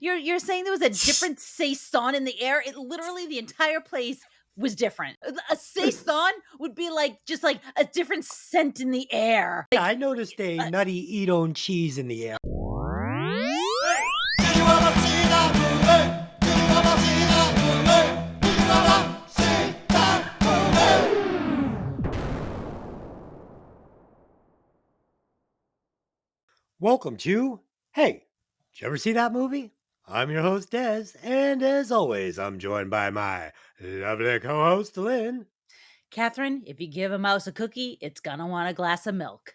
You're saying there was a different saison in the air? It literally the entire place was different. A saison would be just like a different scent in the air. Yeah, I noticed a nutty eat-on cheese in the air. Welcome to Hey, did you ever see that movie? I'm your host, Des, and as always, I'm joined by my lovely co-host, Lynn. Catherine, if you give a mouse a cookie, it's gonna want a glass of milk.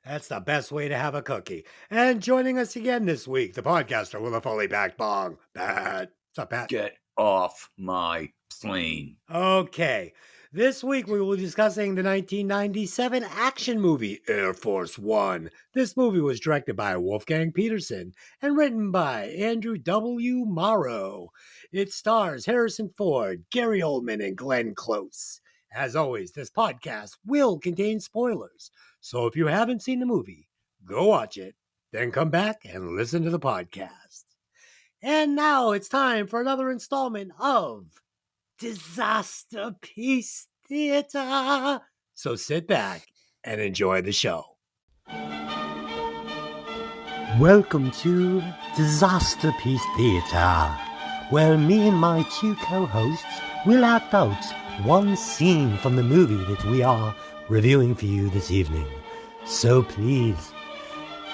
That's the best way to have a cookie. And joining us again this week, the podcaster with a fully packed bong, Pat. What's up, Pat? Get off my plane. Okay. This week we will be discussing the 1997 action movie Air Force One. This movie was directed by Wolfgang Peterson and written by Andrew W. Morrow. It stars Harrison Ford, Gary Oldman, and Glenn Close. As always, this podcast will contain spoilers, so if you haven't seen the movie, go watch it, then come back and listen to the podcast. And now it's time for another installment of Disaster Piece Theater. So sit back and enjoy the show. Welcome to Disaster Piece Theater, where me and my two co-hosts will act out one scene from the movie that we are reviewing for you this evening. So please,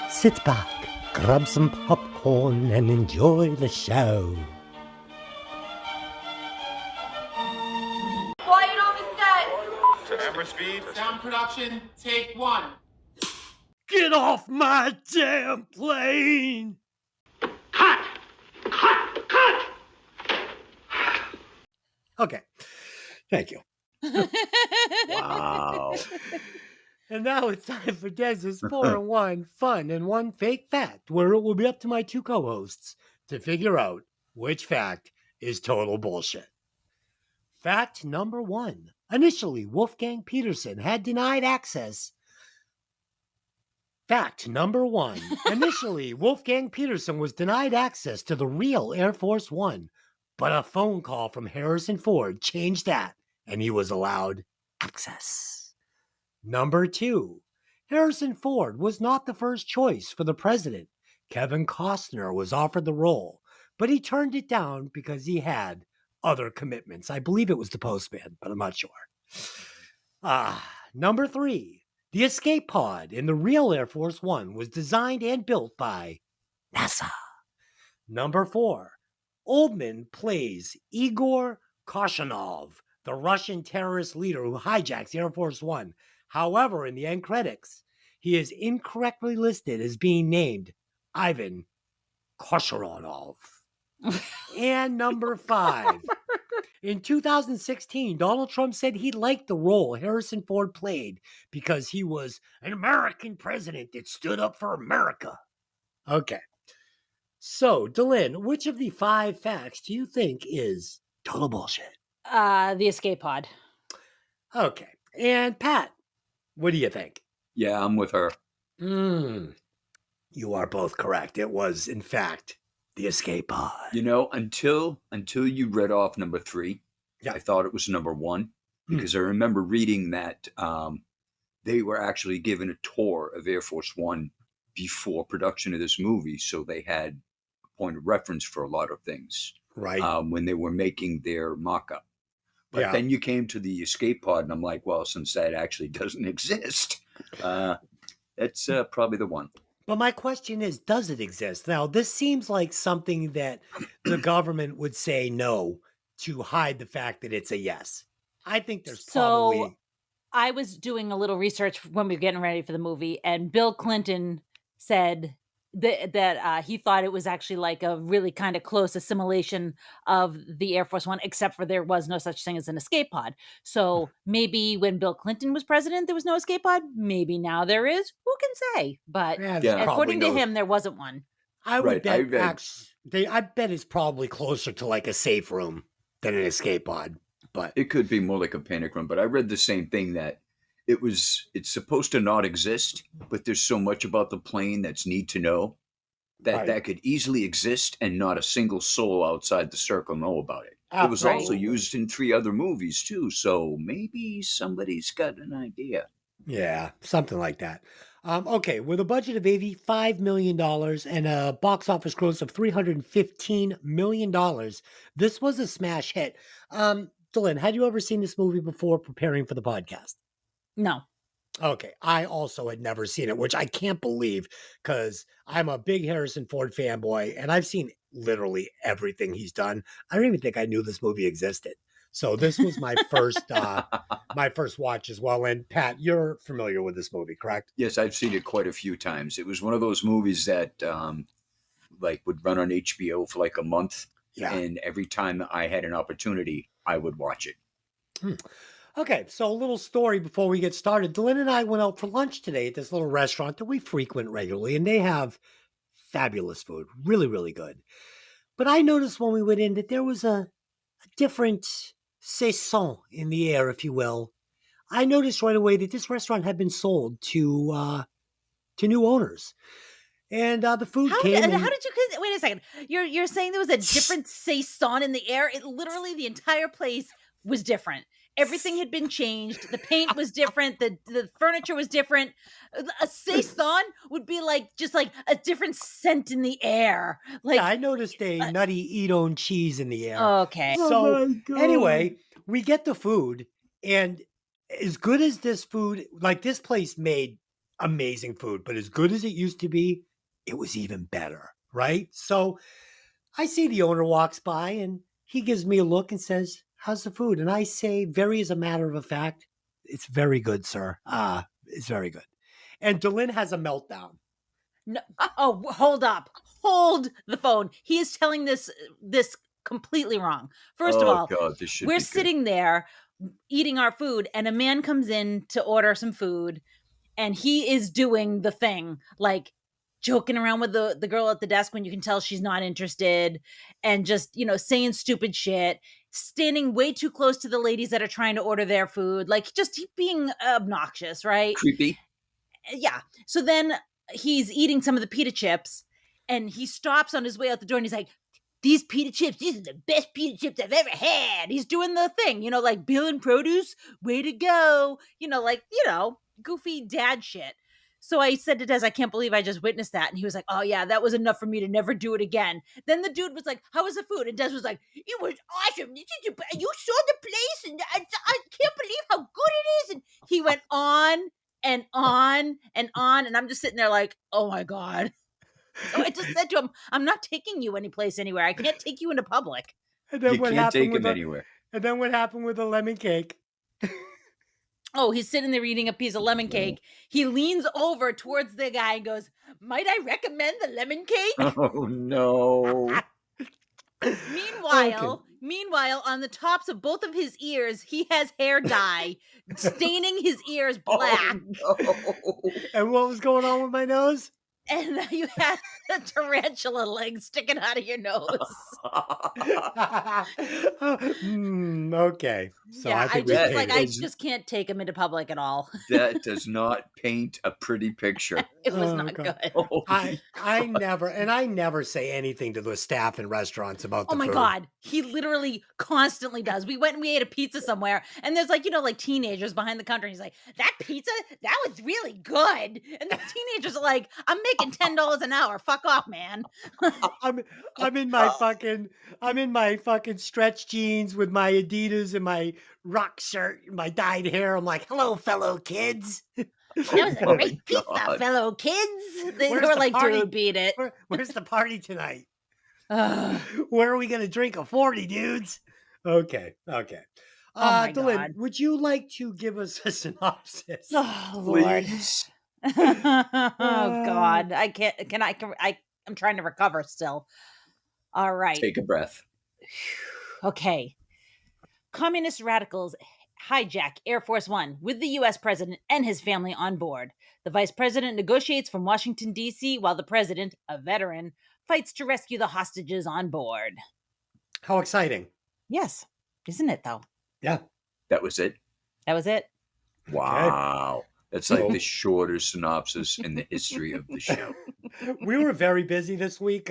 sit back, grab some popcorn, and enjoy the show. Quiet on the set. Camera speed. Sound production, take one. Get off my damn plane! Cut! Cut! Cut! Okay, thank you. Wow. And now it's time for Dez's 4-in-1 fun and one fake fact, where it will be up to my two co-hosts to figure out which fact is total bullshit. Fact number 1. Initially, Wolfgang Peterson had denied access. Fact number 1. Initially, Wolfgang Peterson was denied access to the real Air Force One, but a phone call from Harrison Ford changed that, and he was allowed access. Number 2. Harrison Ford was not the first choice for the president. Kevin Costner was offered the role, but he turned it down because he had other commitments. I believe it was the postman, but I'm not sure. Number 3. The escape pod in the real Air Force One was designed and built by NASA. Number 4. Oldman plays Igor Koshinov, the Russian terrorist leader who hijacks Air Force One. However, in the end credits, he is incorrectly listed as being named Ivan Kosharonov. And number 5. In 2016, Donald Trump said he liked the role Harrison Ford played because he was an American president that stood up for America. Okay. So, Delyn, which of the 5 facts do you think is total bullshit? The escape pod. Okay. And Pat, what do you think? Yeah, I'm with her. You are both correct. It was, in fact, the escape pod. You know, until you read off number 3, Yeah. I thought it was number 1 because I remember reading that they were actually given a tour of Air Force One before production of this movie, so they had a point of reference for a lot of things, Right. when they were making their mock-up. But Yeah. then you came to the escape pod, and I'm like, well, since that actually doesn't exist, it's probably the one. But my question is, does it exist? Now, this seems like something that the government would say no to hide the fact that it's a yes. I think there's probably... I was doing a little research when we were getting ready for the movie, and Bill Clinton said that he thought it was actually like a really kind of close assimilation of the Air Force One, except for there was no such thing as an escape pod. So maybe when Bill Clinton was president, there was no escape pod. Maybe now there is. Who can say? But Yeah, according to probably him, there wasn't one. I would Right, bet I bet it's probably closer to like a safe room than an escape pod. But It could be more like a panic room, but I read the same thing that it's supposed to not exist, but there's so much about the plane that's need to know that Right. that could easily exist and not a single soul outside the circle know about it. It was also Absolutely. used in 3 other movies too, so maybe somebody's got an idea. Yeah, something like that. Okay, with a budget of $85 million and a box office gross of $315 million, this was a smash hit. Dylan, had you ever seen this movie before preparing for the podcast? No. Okay, I also had never seen it, which I can't believe because I'm a big Harrison Ford fanboy and I've seen literally everything he's done. I don't even think I knew this movie existed. So this was my first watch as well. And Pat, you're familiar with this movie, correct? Yes, I've seen it quite a few times. It was one of those movies that like would run on HBO for like a month, Yeah. and every time I had an opportunity, I would watch it. Okay, so a little story before we get started. Dylan and I went out for lunch today at this little restaurant that we frequent regularly, and they have fabulous food, really, really good. But I noticed when we went in that there was a different saison in the air, if you will. I noticed right away that this restaurant had been sold to new owners, and the food How came. did, And, how did you wait a second? You're saying there was a different saison in the air? It literally the entire place was different. Everything had been changed. The paint was different. The furniture was different. A saison would be like just like a different scent in the air. Like yeah, I noticed a nutty Edam cheese in the air. okay. So anyway, we get the food, and as good as this food, like this place made amazing food, but as good as it used to be, it was even better, right? So I see the owner walks by and he gives me a look and says, "How's the food?" And I say, very as a matter of fact, "It's very good, sir. It's very good." And Delin has a meltdown. No, oh, hold up. Hold the phone. He is telling this completely wrong. First of Oh all, God, this should we're be good. sitting there eating our food and a man comes in to order some food and he is doing the thing like joking around with the girl at the desk when you can tell she's not interested and just, saying stupid shit, standing way too close to the ladies that are trying to order their food, like just being obnoxious, right? Creepy. Yeah. So then he's eating some of the pita chips and he stops on his way out the door and he's like, "These pita chips, these are the best pita chips I've ever had." He's doing the thing, like Bill and Produce, way to go. Goofy dad shit. So I said to Des, "I can't believe I just witnessed that." And he was like, "Oh yeah, that was enough for me to never do it again." Then the dude was like, "How was the food?" And Des was like, "It was awesome. You saw the place and I can't believe how good it is." And he went on and on and on. And I'm just sitting there like, "Oh my God." So I just said to him, "I'm not taking you anyplace anywhere. I can't take you into public." And then You what can't happened take with him anywhere. and then what happened with the lemon cake? Oh, he's sitting there eating a piece of lemon cake. He leans over towards the guy and goes, "Might I recommend the lemon cake?" Oh no. Meanwhile, on the tops of both of his ears, he has hair dye staining his ears black. Oh, no. And what was going on with my nose? And you had a tarantula leg sticking out of your nose. Okay. So Yeah, I think we that painted I it. is- just can't take him into public at all. That does not paint a pretty picture. It was Oh, not God. good. Oh, I never say anything to the staff in restaurants about the Oh my food. God. He literally constantly does. We went and we ate a pizza somewhere and there's like, like teenagers behind the counter. And he's like, "That pizza, that was really good." And the teenagers are like, "I'm making $10 an hour. Fuck off, man." I'm in my fucking stretch jeans with my Adidas and my rock shirt, and my dyed hair. I'm like, "Hello, fellow kids." "That was a my great pizza, God. fellow kids." They Where's were the like, party? "Dude, beat it." Where's the party tonight? Ugh. Where are we gonna drink a 40, dudes? Okay. Oh my Dylan, God. would you like to give us a synopsis? Oh Lord. please. Oh God. I can't, I'm trying to recover still. All right. Take a breath. Okay. Communist radicals hijack Air Force One with the US president and his family on board. The vice president negotiates from Washington, D.C., while the president, a veteran, fights to rescue the hostages on board. How exciting. Yes. Isn't it, though? Yeah. That was it. That was it. Wow. That's like So the shortest synopsis in the history of the show. we were very busy this week.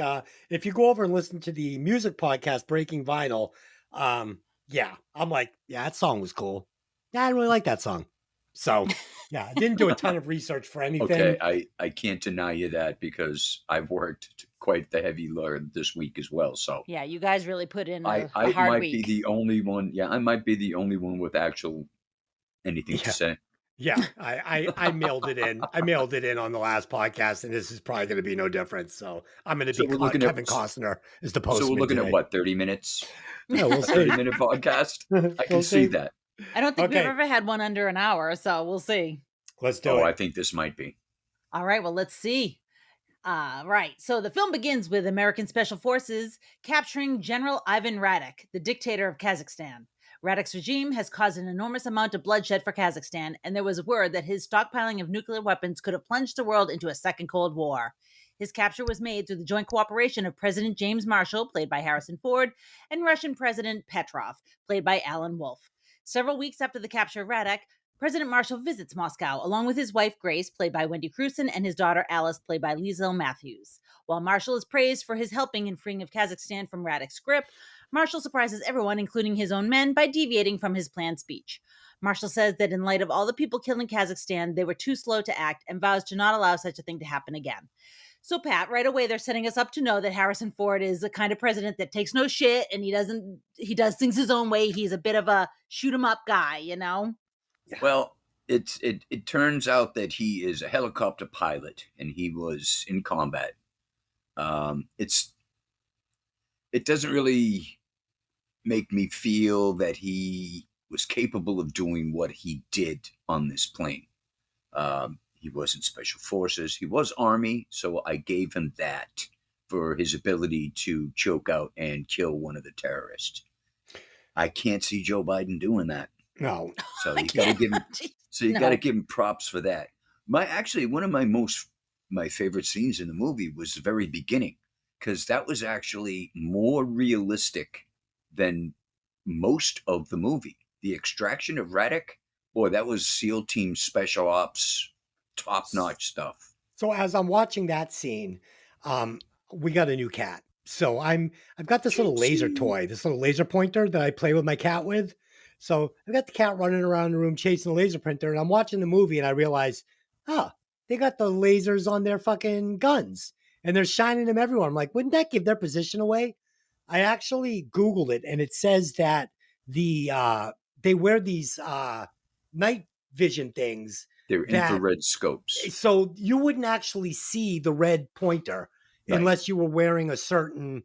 If you go over and listen to the music podcast Breaking Vinyl, yeah, I'm like, yeah, that song was cool. Yeah, I really like that song. So yeah, I didn't do a ton of research for anything. Okay, I can't deny you that because I've worked quite the heavy load this week as well. So Yeah, you guys really put in I a I hard might be week. the only one. Yeah, I might be the only one with actual anything to Yeah. say. Yeah, I mailed it in. I mailed it in on the last podcast, and this is probably going to be no different. So I'm going to So be we're looking at Kevin Costner as the so we're postman looking at today. what, 30 minutes? Yeah, we'll A see. 30-minute podcast? I can We'll see see. that. I don't think we've Okay, ever had one under an hour, so we'll see. let's do Oh, I it. think this might be. All right, well, let's see. Right. So the film begins with American Special Forces capturing General Ivan Radek, the dictator of Kazakhstan. Radek's regime has caused an enormous amount of bloodshed for Kazakhstan, and there was word that his stockpiling of nuclear weapons could have plunged the world into a second Cold War. His capture was made through the joint cooperation of President James Marshall, played by Harrison Ford, and Russian President Petrov, played by Alan Wolf. Several weeks after the capture of Radek, President Marshall visits Moscow along with his wife Grace, played by Wendy Crewson, and his daughter Alice, played by Liesl Matthews. While Marshall is praised for his helping in freeing of Kazakhstan from Radek's grip, Marshall surprises everyone, including his own men, by deviating from his planned speech. Marshall says that in light of all the people killed in Kazakhstan, they were too slow to act and vows to not allow such a thing to happen again. So, Pat, right away, they're setting us up to know that Harrison Ford is the kind of president that takes no shit and he does things his own way. He's a bit of a shoot 'em up guy, you know? Well, it turns out that he is a helicopter pilot and he was in combat. It doesn't really make me feel that he was capable of doing what he did on this plane. He wasn't special forces. He was Army, so I gave him that for his ability to choke out and kill one of the terrorists. I can't see Joe Biden doing that. No, So you got to give him. So you No. got to give him props for that. One of my favorite scenes in the movie was the very beginning because that was actually more realistic than most of the movie. The extraction of Radek, boy, that was SEAL Team Special Ops, top notch stuff. so as I'm watching that scene, we got a new cat. So I've got this little laser toy, this little laser pointer that I play with my cat with. So I've got the cat running around the room chasing the laser pointer, and I'm watching the movie, and I realize, they got the lasers on their fucking guns, and they're shining them everywhere. I'm like, wouldn't that give their position away? I actually Googled it, and it says that they wear these night vision things They're that infrared scopes. so you wouldn't actually see the red pointer Right. unless you were wearing a certain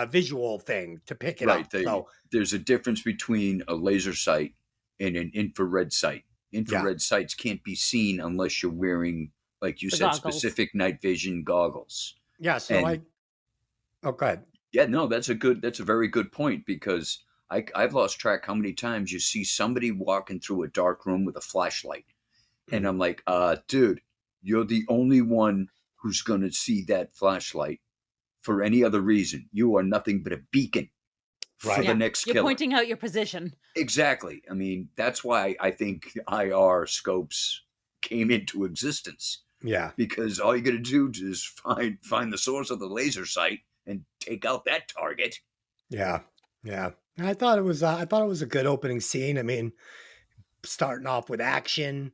visual thing to pick it Right. up. So There's a difference between a laser sight and an infrared sight. Infrared sights can't be seen unless you're wearing, like you The said, goggles. specific night vision goggles. yeah, so And- go ahead. Yeah, no, that's a very good point because I've lost track how many times you see somebody walking through a dark room with a flashlight. And I'm like, dude, you're the only one who's going to see that flashlight for any other reason. You are nothing but a beacon for Right. the next You're killer. pointing out your position. Exactly. I mean, that's why I think IR scopes came into existence Yeah. because all you got to do is find the source of the laser sight and take out that target. Yeah. Yeah. I thought it was a good opening scene. I mean, starting off with action.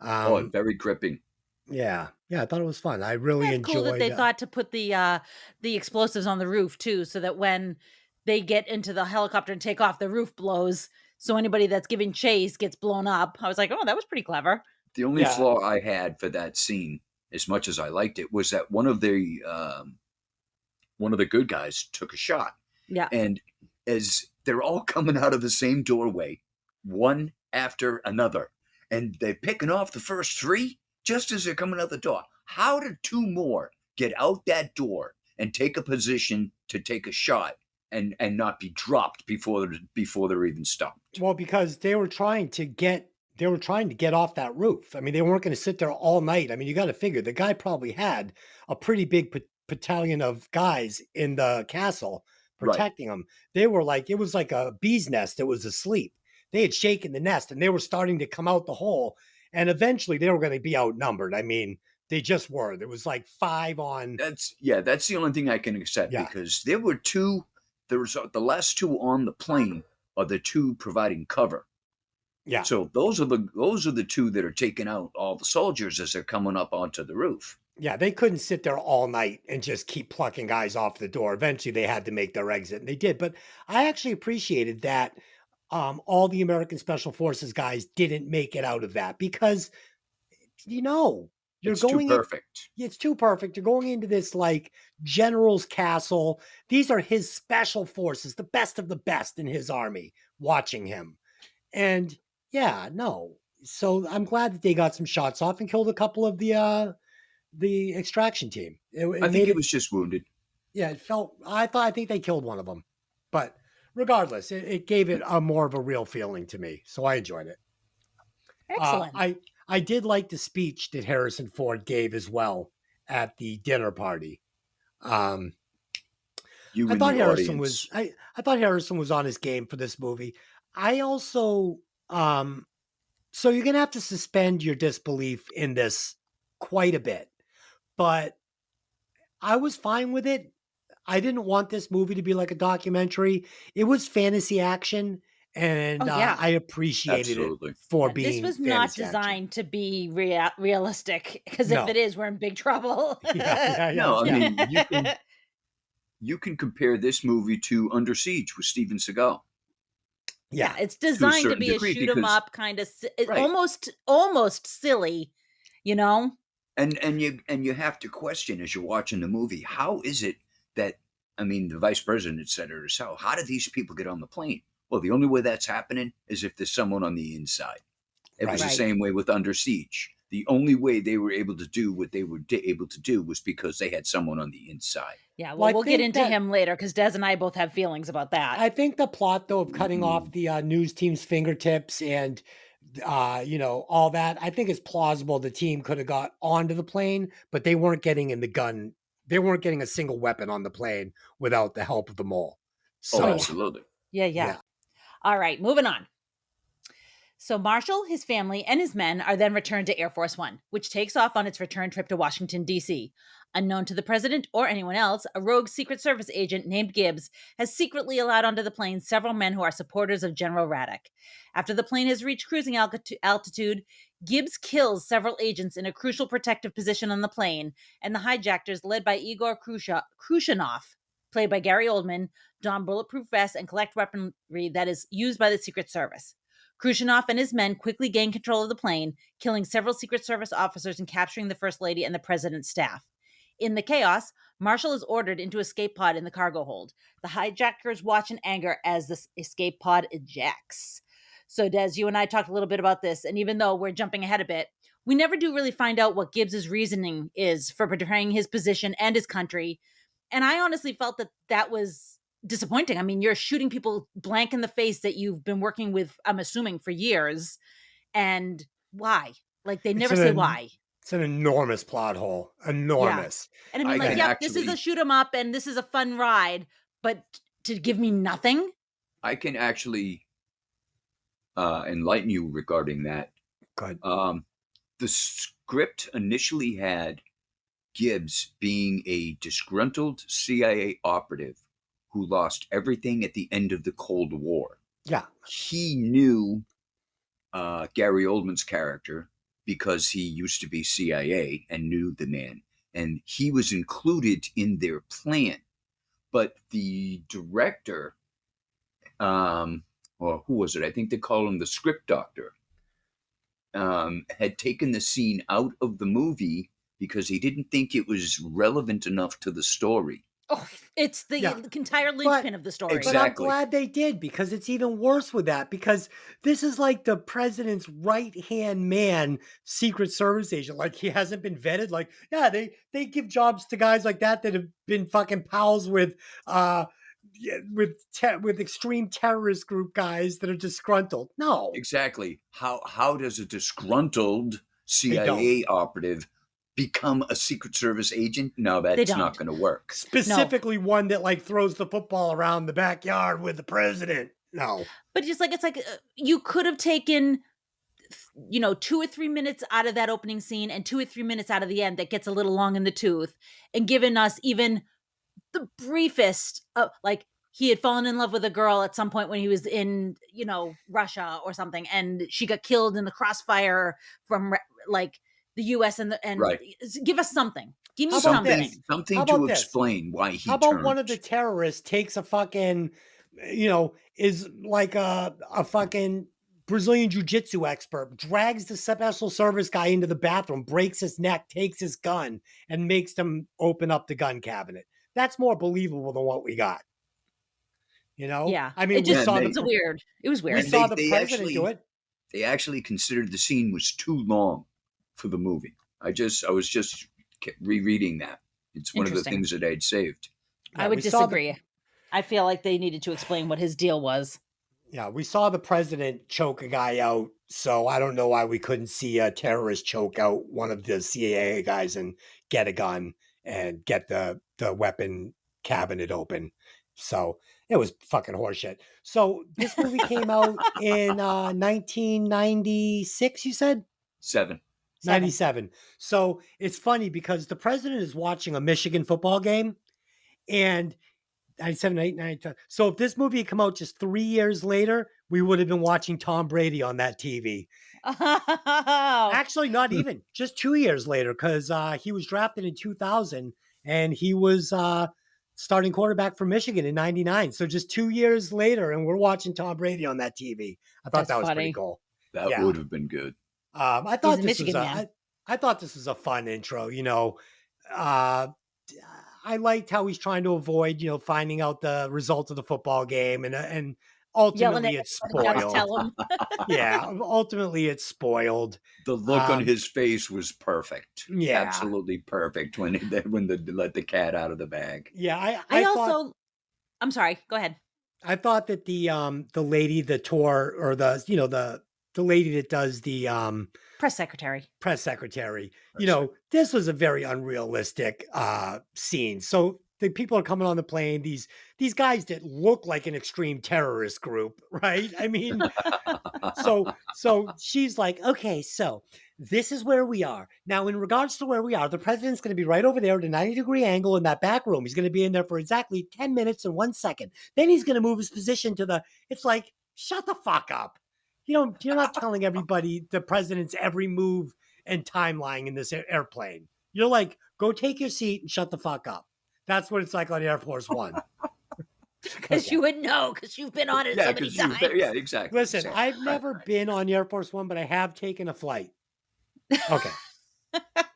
Very gripping. Yeah. Yeah, I thought it was fun. I really That's cool that enjoyed they thought to put the explosives on the roof too, so that when they get into the helicopter and take off, the roof blows, so anybody that's giving chase gets blown up. I was like, oh, that was pretty clever. The only Yeah. flaw I had for that scene, as much as I liked it, was that one of the good guys took a shot. Yeah. And as they're all coming out of the same doorway, one after another, and they're picking off the first three just as they're coming out the door. How did two more get out that door and take a position to take a shot and not be dropped before they're even stopped? Well, because they were trying to get off that roof. I mean, they weren't going to sit there all night. I mean, you got to figure the guy probably had a pretty big battalion of guys in the castle Right. protecting them. They were like, it was like a bee's nest that was asleep. They had shaken the nest and they were starting to come out the hole. And eventually they were going to be outnumbered. I mean, they just were. There was like 5 on. That's the only thing I can accept, Yeah. because there were two. There was the last two on the plane are the two providing cover. Yeah. So those are the two that are taking out all the soldiers as they're coming up onto the roof. Yeah, they couldn't sit there all night and just keep plucking guys off the door. Eventually, they had to make their exit, and they did. But I actually appreciated that all the American Special Forces guys didn't make it out of that because, you know, you're It's too going in. perfect. It's too perfect. You're going into this like general's castle. These are his special forces, the best of the best in his army, watching him. And yeah, no. So I'm glad that they got some shots off and killed a couple of the extraction team. I think it was just wounded. Yeah, it felt. I think they killed one of them, but regardless, it gave it a more of a real feeling to me. So I enjoyed it. Excellent. I did like the speech that Harrison Ford gave as well at the dinner party. You I in thought the Harrison audience. was. I thought Harrison was on his game for this movie. I also. So you're gonna have to suspend your disbelief in this quite a bit, but I was fine with it. I didn't want this movie to be like a documentary. It was fantasy action, and Oh, yeah. I appreciated Absolutely. it for Yeah, being. this was not fantasy action. designed to be realistic, because No. if it is, we're in big trouble. Yeah. No, I yeah. mean you can compare this movie to Under Siege with Steven Seagal. Yeah, it's designed to certain be a degree shoot 'em because- up kind of Right. almost silly, you know? And you have to question as you're watching the movie, how is it that, I mean, the vice president said it herself, how did these people get on the plane? Well, the only way that's happening is if there's someone on the inside. It was the Right. same way with Under Siege. The only way they were able to do what they were able to do was because they had someone on the inside. Yeah, Well, I we'll get think into that- him later, because Des and I both have feelings about that. I think the plot though of cutting off the news team's fingertips and all that, I think it's plausible the team could have got onto the plane, but they weren't getting in the gun. They weren't getting a single weapon on the plane without the help of the mole. So Oh, absolutely. Yeah. All right, moving on. So Marshall, his family, and his men are then returned to Air Force One, which takes off on its return trip to Washington, D.C. Unknown to the president or anyone else, a rogue Secret Service agent named Gibbs has secretly allowed onto the plane several men who are supporters of General Radek. After the plane has reached cruising altitude, Gibbs kills several agents in a crucial protective position on the plane, and the hijackers, led by Igor Khrushchev, played by Gary Oldman, don bulletproof vests and collect weaponry that is used by the Secret Service. Khrushchev and his men quickly gain control of the plane, killing several Secret Service officers and capturing the First Lady and the President's staff. In the chaos, Marshall is ordered into escape pod in the cargo hold. The hijackers watch in anger as the escape pod ejects. So, Des, you and I talked a little bit about this, and even though we're jumping ahead a bit, we never do really find out what Gibbs's reasoning is for betraying his position and his country. And I honestly felt that was disappointing. I mean, you're shooting people blank in the face that you've been working with, I'm assuming, for years. And why? Like, they never say why. It's an enormous plot hole. Enormous. Yeah. And I mean, this is a shoot 'em up and this is a fun ride, but to give me nothing? I can actually enlighten you regarding that. Good. The script initially had Gibbs being a disgruntled CIA operative who lost everything at the end of the Cold War. Yeah. He knew Gary Oldman's character because he used to be CIA and knew the man. And he was included in their plan. But the director, or who was it? I think they call him the script doctor, had taken the scene out of the movie because he didn't think it was relevant enough to the story. Oh, it's the entire linchpin of the story. Exactly. But I'm glad they did, because it's even worse with that, because this is like the president's right-hand man, Secret Service agent. Like, he hasn't been vetted. Like, yeah, they give jobs to guys like that have been fucking pals with extreme terrorist group guys that are disgruntled. No. Exactly. How does a disgruntled CIA operative become a Secret Service agent? No, that's not going to work. Specifically one that like throws the football around the backyard with the president. No. But it's like you could have taken 2 or 3 minutes out of that opening scene and 2 or 3 minutes out of the end that gets a little long in the tooth, and given us even the briefest like he had fallen in love with a girl at some point when he was in, Russia or something, and she got killed in the crossfire from like the US and Right. give us something. Give me How about something. this? How Something about to this? explain why he How about turned. one of the terrorists takes a fucking, is like a fucking Brazilian jiu-jitsu expert, drags the special service guy into the bathroom, breaks his neck, takes his gun, and makes them open up the gun cabinet. That's more believable than what we got. Yeah. I mean, It just Yeah, it's weird. It was we weird. saw they- the they president actually- do it. They actually considered the scene was too long for the movie. I was just rereading that. It's one of the Interesting. things that I'd saved. I Yeah, would we saw the- disagree. I feel like they needed to explain what his deal was. Yeah, we saw the president choke a guy out, so I don't know why we couldn't see a terrorist choke out one of the CIA guys and get a gun and get the weapon cabinet open. So it was fucking horseshit. So this movie came out in 1996, you said? 7. 97. So it's funny because the president is watching a Michigan football game and 97, 8, 9, 10. So if this movie had come out just 3 years later, we would have been watching Tom Brady on that TV. Oh, Actually, not even. Just 2 years later, because he was drafted in 2000 and he was starting quarterback for Michigan in 99. So just 2 years later, and we're watching Tom Brady on that TV. I thought That's that was funny. pretty cool. That Yeah. would have been good. I thought a this Michigan was man. I thought this was a fun intro. I liked how he's trying to avoid, finding out the result of the football game, and yelling ultimately at it's everybody else, spoiled. tell him. Yeah, ultimately it's spoiled. The look on Um, his face was perfect. Yeah. Absolutely perfect when they let the cat out of the bag. Yeah, I thought also, I'm sorry, go ahead. I thought that the lady that tore, or the lady that does the Press secretary. press secretary, this was a very unrealistic scene. So the people are coming on the plane, these guys that look like an extreme terrorist group, right? I mean, so she's like, okay, so this is where we are now. In regards to where we are, the president's going to be right over there at a 90-degree angle in that back room. He's going to be in there for exactly 10 minutes and 1 second. Then he's going to move his position to it's like, shut the fuck up. You're not telling everybody the president's every move and timeline in this airplane. You're like, go take your seat and shut the fuck up. That's what it's like on Air Force One. Because you would know, because you've been on it so many times. Yeah, exactly. Listen, exactly. I've never been on Air Force One, but I have taken a flight. Okay.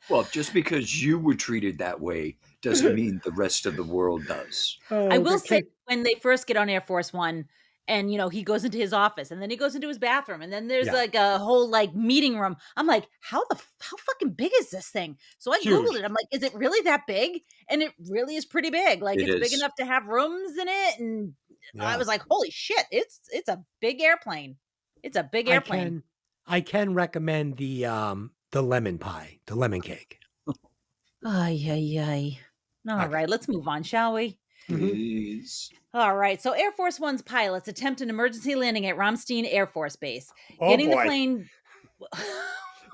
Well, just because you were treated that way doesn't mean the rest of the world does. I will say, when they first get on Air Force One, and he goes into his office, and then he goes into his bathroom, and then there's Yeah. like a whole meeting room. I'm like, how fucking big is this thing? So I Huge. Googled it. I'm like, is it really that big? And it really is pretty big. Like, It it's big is. enough to have rooms in it. And I Yeah. was like, holy shit, it's a big airplane. It's a big airplane. I can recommend the lemon pie, the lemon cake. Ay, ay, ay. All right, let's move on, shall we? Please. All right. So Air Force One's pilots attempt an emergency landing at Ramstein Air Force Base. Oh, Getting the boy. plane.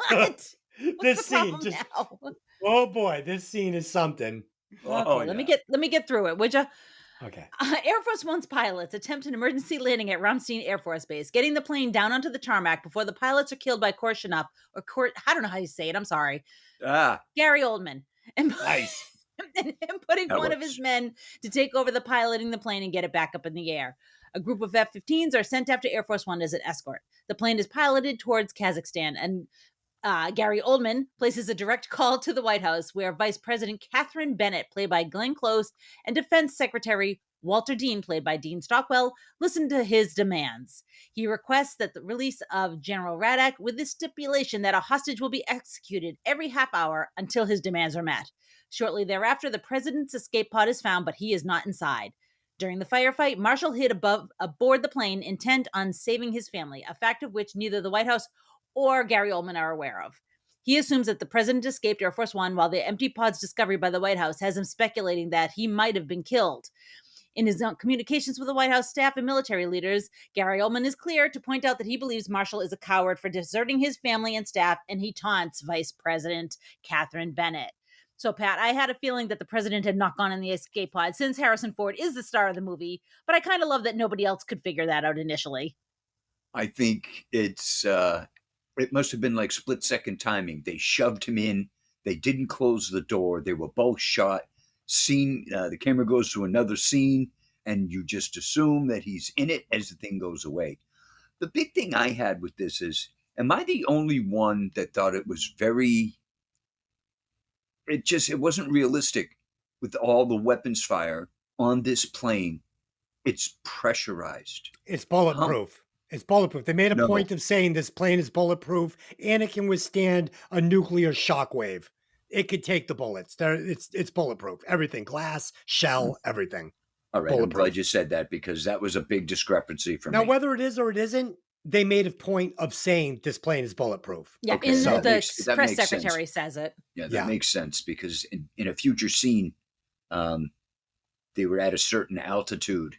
What? This What's the scene problem now? oh boy, this scene is something. Okay, let me get through it, would you? Okay. Air Force One's pilots attempt an emergency landing at Ramstein Air Force Base, getting the plane down onto the tarmac before the pilots are killed by Korshunov, I don't know how you say it. I'm sorry, Gary Oldman, and Nice. and him putting That one of works. his men to take over the piloting the plane and get it back up in the air. A group of F-15s are sent after Air Force One as an escort. The plane is piloted towards Kazakhstan, and Gary Oldman places a direct call to the White House, where Vice President Catherine Bennett, played by Glenn Close, and Defense Secretary Walter Dean, played by Dean Stockwell, listen to his demands. He requests that the release of General Radek, with the stipulation that a hostage will be executed every half hour until his demands are met. Shortly thereafter, the president's escape pod is found, but he is not inside. During the firefight, Marshall hid aboard the plane, intent on saving his family, a fact of which neither the White House or Gary Oldman are aware of. He assumes that the president escaped Air Force One, while the empty pod's discovery by the White House has him speculating that he might have been killed. In his own communications with the White House staff and military leaders, Gary Oldman is clear to point out that he believes Marshall is a coward for deserting his family and staff, and he taunts Vice President Catherine Bennett. So, Pat, I had a feeling that the president had not gone in the escape pod since Harrison Ford is the star of the movie, but I kind of love that nobody else could figure that out initially. I think it must have been like split-second timing. They shoved him in. They didn't close the door. They were both shot. The camera goes to another scene, and you just assume that he's in it as the thing goes away. The big thing I had with this is, am I the only one that thought it was it wasn't realistic with all the weapons fire on this plane. It's pressurized. It's bulletproof. It's bulletproof. They made a No. point of saying this plane is bulletproof and it can withstand a nuclear shockwave. It could take the bullets. It's bulletproof. Everything, glass, shell, everything. All right, I'm glad you said that because that was a big discrepancy for me. Now, whether it is or it isn't, they made a point of saying this plane is bulletproof. Yeah, Okay, in so the that press makes secretary sense. says it. Yeah, that makes sense because in a future scene, they were at a certain altitude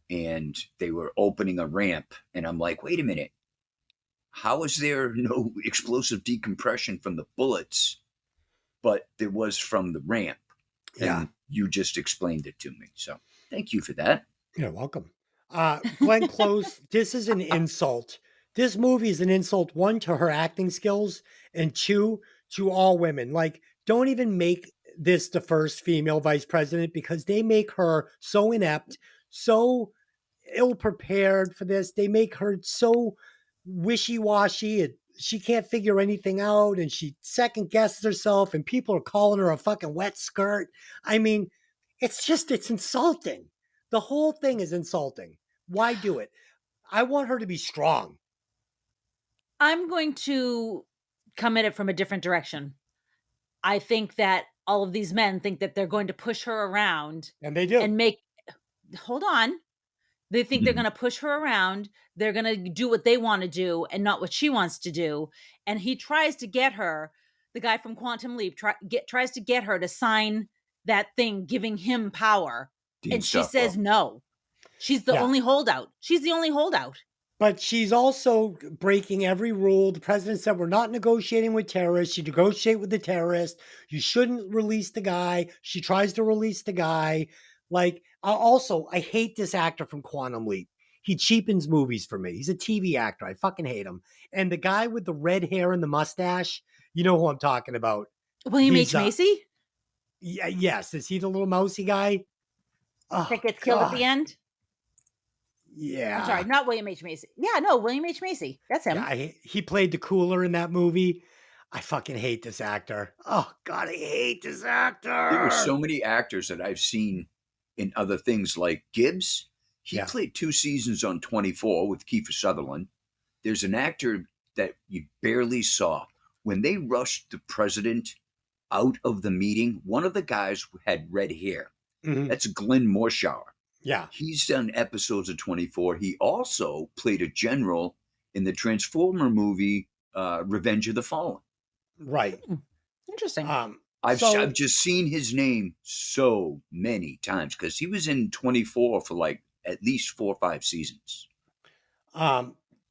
and they were opening a ramp. And I'm like, wait a minute. How is there no explosive decompression from the bullets, but there was from the ramp? Yeah. And you just explained it to me. So thank you for that. You're welcome. Glenn Close, this is an insult. This movie is an insult, one, to her acting skills, and two, to all women. Like, don't even make this the first female vice president because they make her so inept, so ill-prepared for this. They make her so wishy-washy. She can't figure anything out, and she second guesses herself, and people are calling her a fucking wet skirt. I mean, it's insulting. The whole thing is insulting. Why do it? I want her to be strong. I'm going to come at it from a different direction. I think that all of these men think that they're going to push her around. And they do. And hold on. They think they're going to push her around. They're going to do what they want to do and not what she wants to do. And he tries to get her, the guy from Quantum Leap tries to get her to sign that thing giving him power. And she says no. She's the only holdout. She's the only holdout. But she's also breaking every rule. The president said, we're not negotiating with terrorists. You negotiate with the terrorist. You shouldn't release the guy. She tries to release the guy. Like, also, I hate this actor from Quantum Leap. He cheapens movies for me. He's a TV actor. I fucking hate him. And the guy with the red hair and the mustache, you know who I'm talking about. William H. Macy? Yes. Is he the little mousy guy? Oh, that gets killed at the end? Yeah. I'm sorry, not William H. Macy. Yeah, no, William H. Macy. That's him. Yeah, he played the cooler in that movie. I fucking hate this actor. Oh, God, I hate this actor. There were so many actors that I've seen in other things like Gibbs. He played 2 seasons on 24 with Kiefer Sutherland. There's an actor that you barely saw. When they rushed the president out of the meeting, one of the guys had red hair. Mm-hmm. That's Glenn Morshower. Yeah. He's done episodes of 24. He also played a general in the Transformer movie, Revenge of the Fallen. Right. Interesting. I've just seen his name so many times because he was in 24 for like at least 4 or 5 seasons.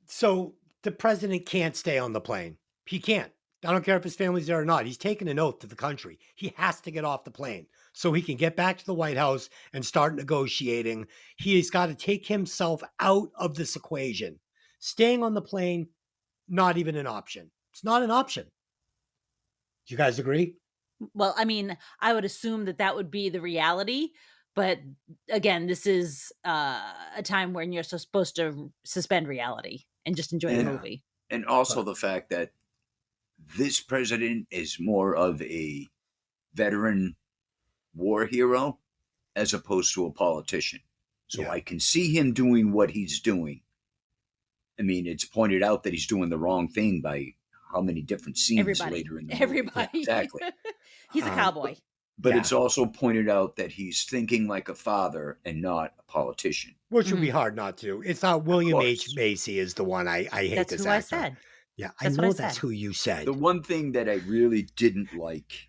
So the president can't stay on the plane. He can't. I don't care if his family's there or not. He's taken an oath to the country. He has to get off the plane so he can get back to the White House and start negotiating. He's got to take himself out of this equation. Staying on the plane, not even an option. It's not an option. Do you guys agree? Well, I mean, I would assume that would be the reality. But again, this is a time when you're supposed to suspend reality and just enjoy the movie. And also the fact that this president is more of a veteran war hero as opposed to a politician. So I can see him doing what he's doing. I mean, it's pointed out that he's doing the wrong thing by how many different scenes later in the movie. Everybody. Exactly. He's a cowboy. But it's also pointed out that he's thinking like a father and not a politician. Which would be hard not to. It's not William H. Macy is the one I hate. That's this who actor. I said. Yeah, I know that's who you said. The one thing that I really didn't like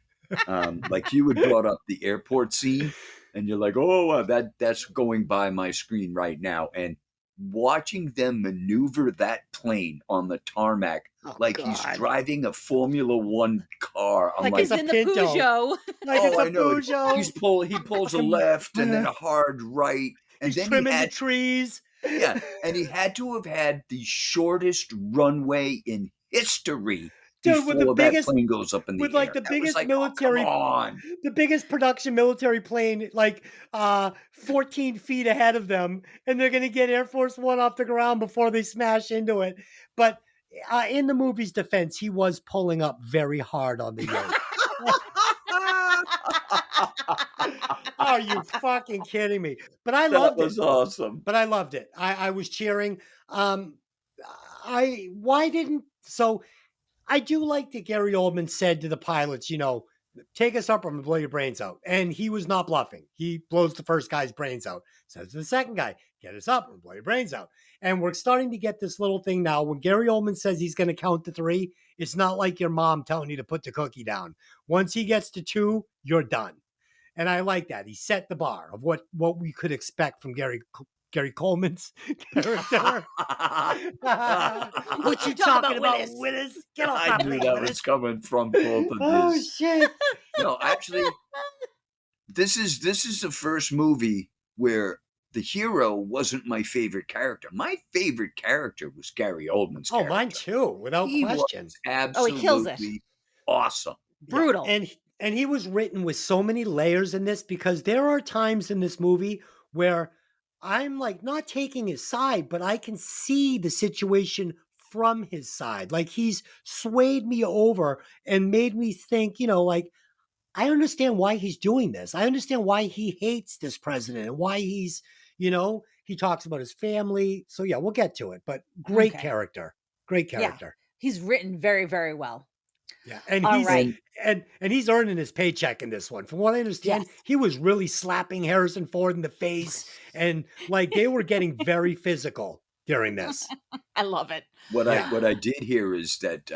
you had brought up the airport scene. and you're like, oh, that's going by my screen right now, and watching them maneuver that plane on the tarmac Oh, like he's God. driving a Formula One car. I'm Like like, He's it's a in the Pinto. Peugeot. Like oh, it's I a know. Peugeot. He pulls a left and then a hard right, and He's then he trimming the had trees. yeah, and he had to have had the shortest runway in history Dude, with the before that biggest, plane goes up in with the like air. the That was biggest like, oh, come military, on. the biggest production military plane, like 14 feet ahead of them, and they're gonna get Air Force One off the ground before they smash into it. But in the movie's defense, he was pulling up very hard on the yoke. Are you fucking kidding me? But I That loved it. was awesome. But I loved it. I was cheering. Why didn't so I do like that Gary Oldman said to the pilots, take us up or I'm gonna blow your brains out. And he was not bluffing. He blows the first guy's brains out. Says to the second guy, get us up or blow your brains out. And we're starting to get this little thing now. When Gary Oldman says he's going to count to 3, it's not like your mom telling you to put the cookie down. Once he gets to 2, you're done. And I like that. He set the bar of what we could expect from Gary Coleman's character. What you talking about, Willis? Get off I my knew plane, that Willis. was coming from both of Oh his. shit! No, actually, this is the first movie where the hero wasn't my favorite character. My favorite character was Gary Oldman's Oh, character. mine too, without He question. was he absolutely kills it. awesome. Brutal. Yeah, and he was written with so many layers in this, because there are times in this movie where I'm like not taking his side, but I can see the situation from his side. Like he's swayed me over and made me think, like I understand why he's doing this. I understand why he hates this president and why he's, he talks about his family. So yeah, we'll get to it, but great Okay. character. Great Yeah. character. He's written very, very well. Yeah. And All he's right. and he's earning his paycheck in this one. From what I understand, Yes. he was really slapping Harrison Ford in the face, and like they were getting very physical during this. I love it. What Yeah. I did hear is that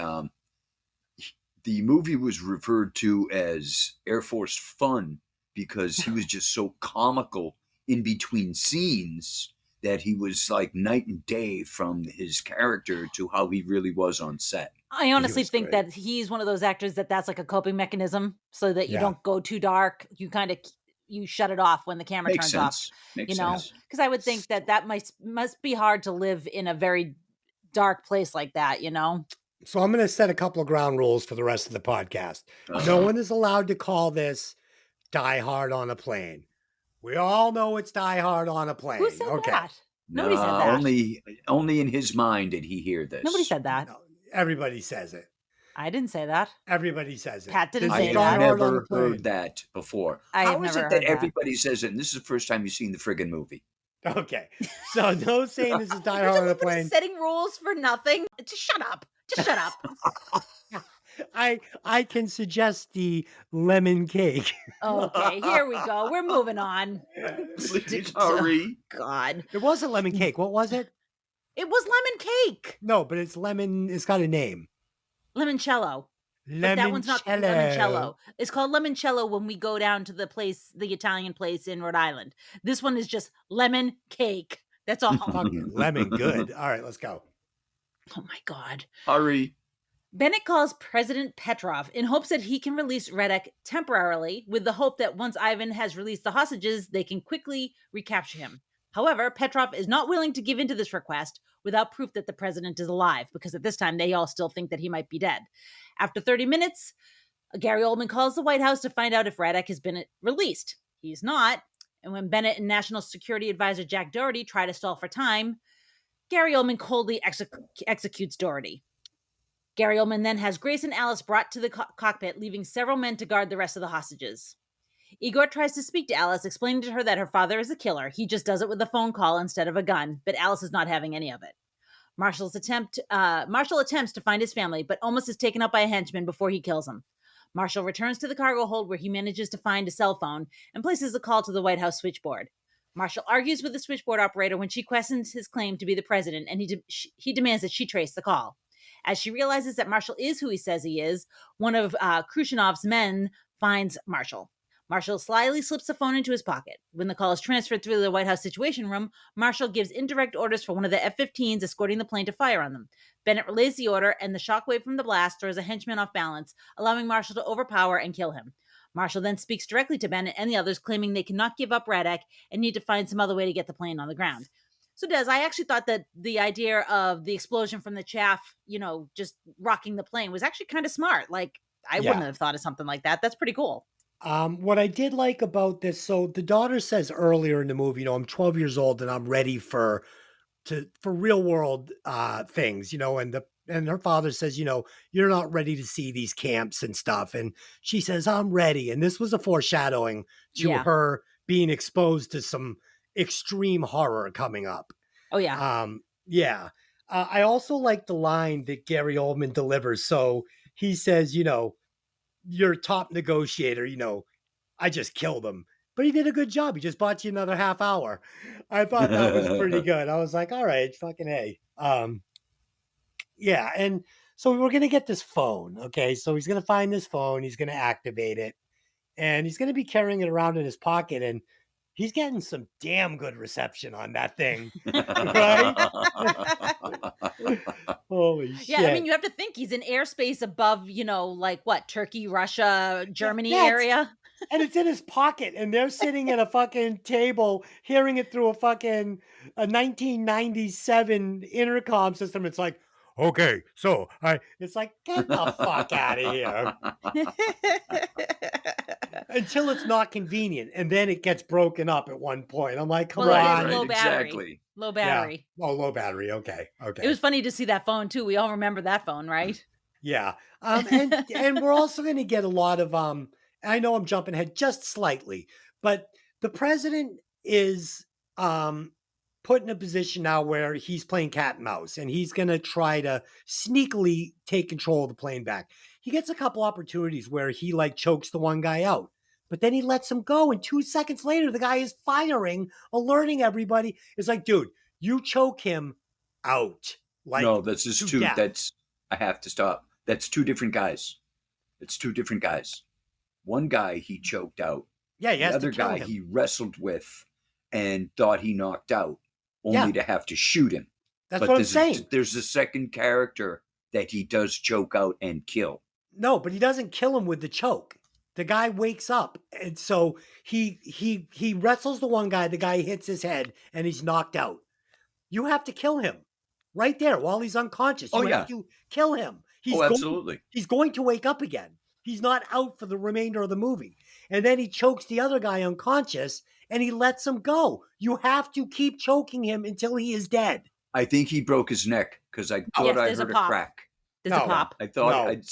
the movie was referred to as Air Force Fun because he was just so comical in between scenes that he was like night and day from his character to how he really was on set. I honestly was think great. that he's one of those actors that's like a coping mechanism, so that you Yeah. don't go too dark. You kind of you shut it off when the camera Makes turns off. sense. Makes You know, sense. because I would think that must be hard to live in a very dark place like that. So I'm going to set a couple of ground rules for the rest of the podcast. No Uh-huh. one is allowed to call this Die Hard on a Plane. We all know it's Die Hard on a Plane. Who said Okay. that? Nobody said Nah, that. only in his mind did he hear this. Nobody said that. No, everybody says it. I didn't say that. Everybody says it. Pat didn't This I say is have that. Die Hard on a never Plane. heard that before. I How have is never it that heard that. everybody says it and this is the first time you've seen the friggin' movie? Okay. So no saying this is Die There's Hard on a everybody Plane. setting rules for nothing. Just shut up. Just shut up. I can suggest the lemon cake. Okay, here we go. We're moving on. Please hurry. God. It wasn't lemon cake. What was it? It was lemon cake. No, but it's lemon. It's got a name. Limoncello. But that one's not called limoncello. It's called limoncello when we go down to the Italian place in Rhode Island. This one is just lemon cake. That's all. Fucking lemon good. All right, let's go. Oh my God. Hurry. Bennett calls President Petrov in hopes that he can release Redek temporarily, with the hope that once Ivan has released the hostages, they can quickly recapture him. However, Petrov is not willing to give in to this request without proof that the president is alive, because at this time they all still think that he might be dead. After 30 minutes, Gary Oldman calls the White House to find out if Redek has been released. He's not, and when Bennett and National Security Advisor Jack Doherty try to stall for time, Gary Oldman coldly executes Doherty. Gary Oldman then has Grace and Alice brought to the cockpit, leaving several men to guard the rest of the hostages. Igor tries to speak to Alice, explaining to her that her father is a killer. He just does it with a phone call instead of a gun, but Alice is not having any of it. Marshall attempts to find his family, but almost is taken up by a henchman before he kills him. Marshall returns to the cargo hold, where he manages to find a cell phone and places a call to the White House switchboard. Marshall argues with the switchboard operator when she questions his claim to be the president, and he demands that she trace the call. As she realizes that Marshall is who he says he is, one of Khrushchev's men finds Marshall. Marshall slyly slips the phone into his pocket. When the call is transferred through the White House Situation Room, Marshall gives indirect orders for one of the F-15s escorting the plane to fire on them. Bennett relays the order, and the shockwave from the blast throws a henchman off balance, allowing Marshall to overpower and kill him. Marshall then speaks directly to Bennett and the others, claiming they cannot give up Radek and need to find some other way to get the plane on the ground. So, Des, I actually thought that the idea of the explosion from the chaff, just rocking the plane was actually kind of smart. Like, I wouldn't have thought of something like that. That's pretty cool. What I did like about this, so the daughter says earlier in the movie, I'm 12 years old and I'm ready for real world things, and her father says, you're not ready to see these camps and stuff. And she says, I'm ready. And this was a foreshadowing to her being exposed to some extreme horror coming up. Oh, yeah. I also like the line that Gary Oldman delivers. So he says, you're top negotiator, I just killed him. But he did a good job. He just bought you another half hour. I thought that was pretty good. I was like, all right, fucking A. And so we're going to get this phone. Okay, so he's going to find this phone. He's going to activate it. And he's going to be carrying it around in his pocket. And he's getting some damn good reception on that thing. Right? Holy shit. Yeah, I mean, you have to think he's in airspace above, Turkey, Russia, Germany area. And it's in his pocket, and they're sitting at a fucking table hearing it through a 1997 intercom system. It's like, okay, so it's like, get the fuck out of here. Until it's not convenient, and then it gets broken up at one point. I'm like, come on. Low battery. Exactly. Low battery. Yeah. Oh, low battery. Okay. It was funny to see that phone, too. We all remember that phone, right? Yeah. And we're also going to get a lot of, I know I'm jumping ahead just slightly, but the president is put in a position now where he's playing cat and mouse, and he's going to try to sneakily take control of the plane back. He gets a couple opportunities where he chokes the one guy out, but then he lets him go. And 2 seconds later, the guy is firing, alerting everybody. It's like, dude, you choke him out. No, that's just two. Death. I have to stop. That's two different guys. It's two different guys. One guy he choked out. Yeah, the other guy him. he wrestled with and thought he knocked out, only to have to shoot him. That's what I'm saying. There's a second character that he does choke out and kill. No, but he doesn't kill him with the choke. The guy wakes up, and so he wrestles the one guy. The guy hits his head, and he's knocked out. You have to kill him right there while he's unconscious. You have to kill him. Absolutely. He's going to wake up again. He's not out for the remainder of the movie. And then he chokes the other guy unconscious, and he lets him go. You have to keep choking him until he is dead. I think he broke his neck because I thought I heard a crack. There's a pop. I thought it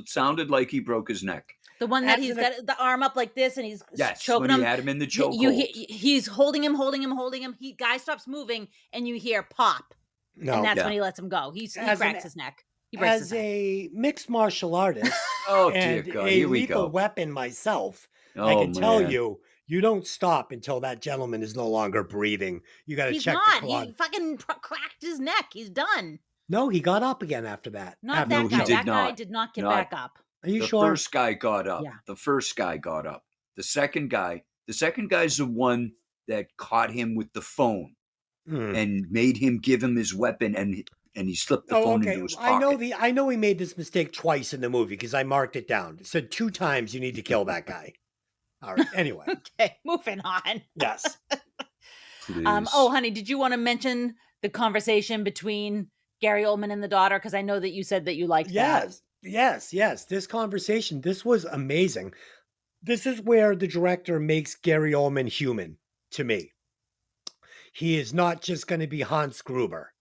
sounded like he broke his neck. The one that he's got the arm up like this, and he's choking when him. He had him in the choke. He's holding him. Guy stops moving, and you hear pop. No, and that's when he lets him go. He cracks his neck. As a mixed martial artist dear and God, a here we lethal go. weapon myself, I can tell you, you don't stop until that gentleman is no longer breathing. You got to check the clock. He fucking cracked his neck. He's done. No, he got up again after that. Not that guy. That guy did not get back up. Are you sure? The first guy got up. Yeah. The first guy got up. The second guy's the one that caught him with the phone and made him give him his weapon, and he slipped the phone into his pocket. I know he made this mistake twice in the movie because I marked it down. It said 2 times you need to kill that guy. All right. Anyway. Okay, moving on. Yes. Honey, did you want to mention the conversation between Gary Oldman and the daughter? Because I know that you said that you liked that. Yes. This conversation, this was amazing. This is where the director makes Gary Oldman human to me. He is not just going to be Hans Gruber.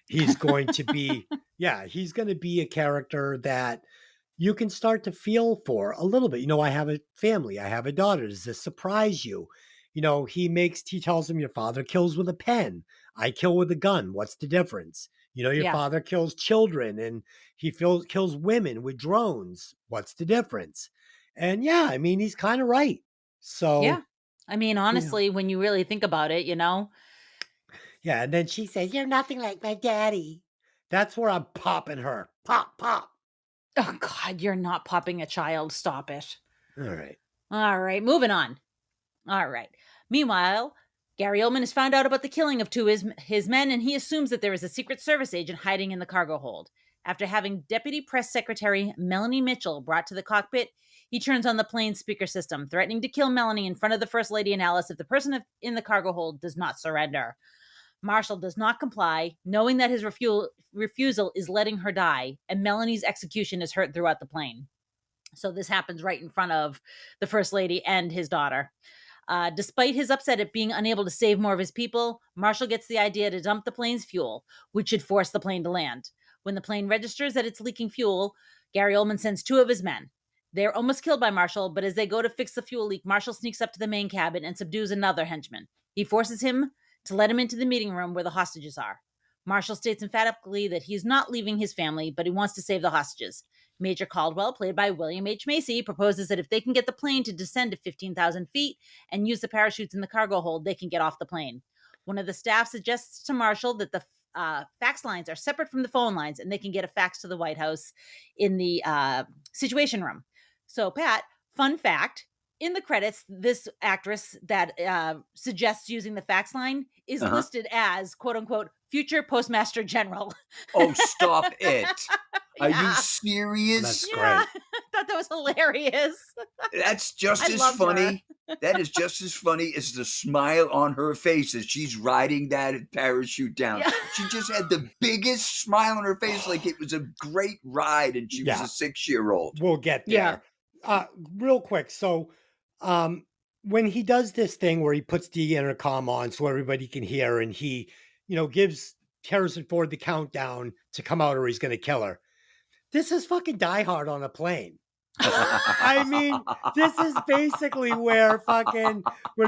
He's going to be, he's going to be a character that you can start to feel for a little bit. I have a family. I have a daughter. Does this surprise you? He tells him your father kills with a pen. I kill with a gun. What's the difference? Your father kills children and he kills women with drones. What's the difference? And he's kind of right. So, honestly, when you really think about it, Yeah, and then she says, "You're nothing like my daddy." That's where I'm popping her. Pop, pop. Oh, God, you're not popping a child. Stop it. All right. All right, moving on. All right. Meanwhile, Gary Oldman has found out about the killing of two of his men, and he assumes that there is a Secret Service agent hiding in the cargo hold. After having Deputy Press Secretary Melanie Mitchell brought to the cockpit, he turns on the plane's speaker system, threatening to kill Melanie in front of the First Lady and Alice if the person in the cargo hold does not surrender. Marshall does not comply, knowing that his refusal is letting her die, and Melanie's execution is heard throughout the plane. So this happens right in front of the First Lady and his daughter. Despite his upset at being unable to save more of his people, Marshall gets the idea to dump the plane's fuel, which should force the plane to land. When the plane registers that it's leaking fuel, Gary Oldman sends two of his men. They're almost killed by Marshall, but as they go to fix the fuel leak, Marshall sneaks up to the main cabin and subdues another henchman. He forces him to let him into the meeting room where the hostages are. Marshall states emphatically that he's not leaving his family, but he wants to save the hostages. Major Caldwell, played by William H. Macy, proposes that if they can get the plane to descend to 15,000 feet and use the parachutes in the cargo hold, they can get off the plane. One of the staff suggests to Marshall that the fax lines are separate from the phone lines and they can get a fax to the White House in the Situation Room. So, Pat, fun fact, in the credits, this actress that suggests using the fax line is listed as, quote unquote, future Postmaster General. Oh, stop it. Are you serious? That's great. I thought that was hilarious. That's just I as loved funny. That is just as funny as the smile on her face as she's riding that parachute down. Yeah. She just had the biggest smile on her face, like it was a great ride and she was a 6-year-old. We'll get there. Real quick. So when he does this thing where he puts the intercom on so everybody can hear, and he, gives Harrison Ford the countdown to come out or he's going to kill her. This is fucking Die Hard on a plane. I mean, this is basically where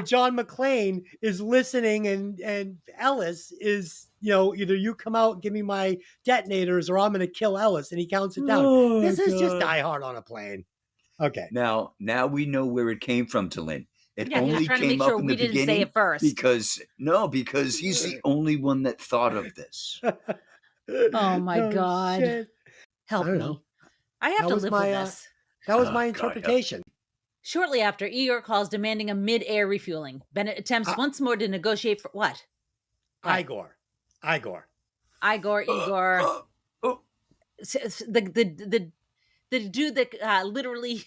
John McClane is listening and Ellis is, either you come out and give me my detonators or I'm going to kill Ellis, and he counts it down. This is just Die Hard on a plane. Okay. Now we know where it came from, Lynn. It only came up in the beginning say it first. because he's the only one that thought of this. Oh my God. Shit. Help me. I have to live with this. That was my interpretation. Shortly after, Igor calls demanding a mid-air refueling. Bennett attempts once more to negotiate for what? Igor. Igor. The dude that literally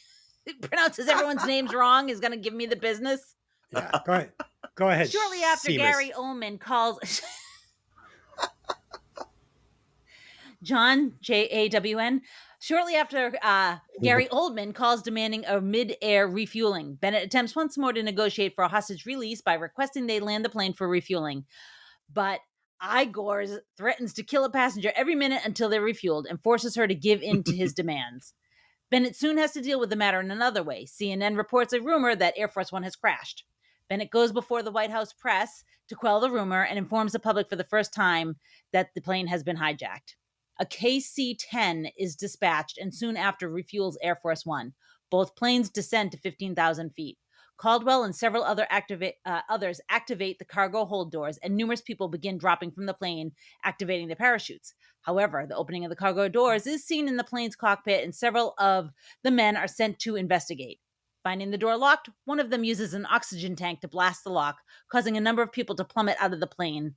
pronounces everyone's names wrong is going to give me the business. Yeah, go ahead. Shortly after, Seamus. Gary Oldman calls John Jawn. Shortly after, Gary Oldman calls demanding a mid-air refueling. Bennett attempts once more to negotiate for a hostage release by requesting they land the plane for refueling. But Igor threatens to kill a passenger every minute until they're refueled and forces her to give in to his demands. Bennett soon has to deal with the matter in another way. CNN reports a rumor that Air Force One has crashed. Bennett goes before the White House press to quell the rumor and informs the public for the first time that the plane has been hijacked. A KC-10 is dispatched and soon after refuels Air Force One. Both planes descend to 15,000 feet. Caldwell and several others activate the cargo hold doors, and numerous people begin dropping from the plane, activating the parachutes. However, the opening of the cargo doors is seen in the plane's cockpit, and several of the men are sent to investigate. Finding the door locked, one of them uses an oxygen tank to blast the lock, causing a number of people to plummet out of the plane.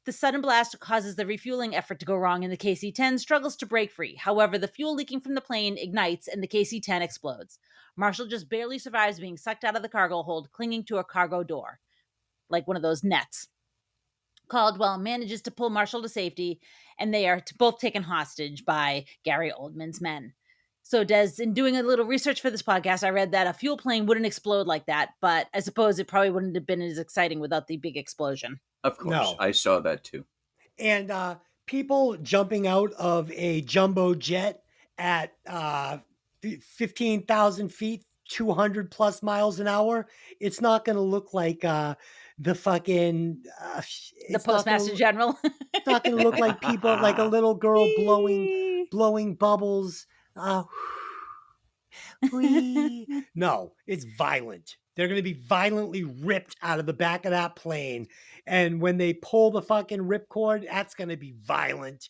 The sudden blast causes the refueling effort to go wrong, and the KC-10 struggles to break free. However, the fuel leaking from the plane ignites, and the KC-10 explodes. Marshall just barely survives being sucked out of the cargo hold, clinging to a cargo door, like one of those nets. Caldwell manages to pull Marshall to safety, and they are both taken hostage by Gary Oldman's men. So, Des, in doing a little research for this podcast, I read that a fuel plane wouldn't explode like that, but I suppose it probably wouldn't have been as exciting without the big explosion. Of course, No. I saw that too. And people jumping out of a jumbo jet at 15,000 feet, 200 plus miles an hour, it's not going to look like the fucking... the Postmaster General. It's not going to look like people, like a little girl blowing bubbles. No, it's violent. They're going to be violently ripped out of the back of that plane. And when they pull the fucking ripcord, that's going to be violent.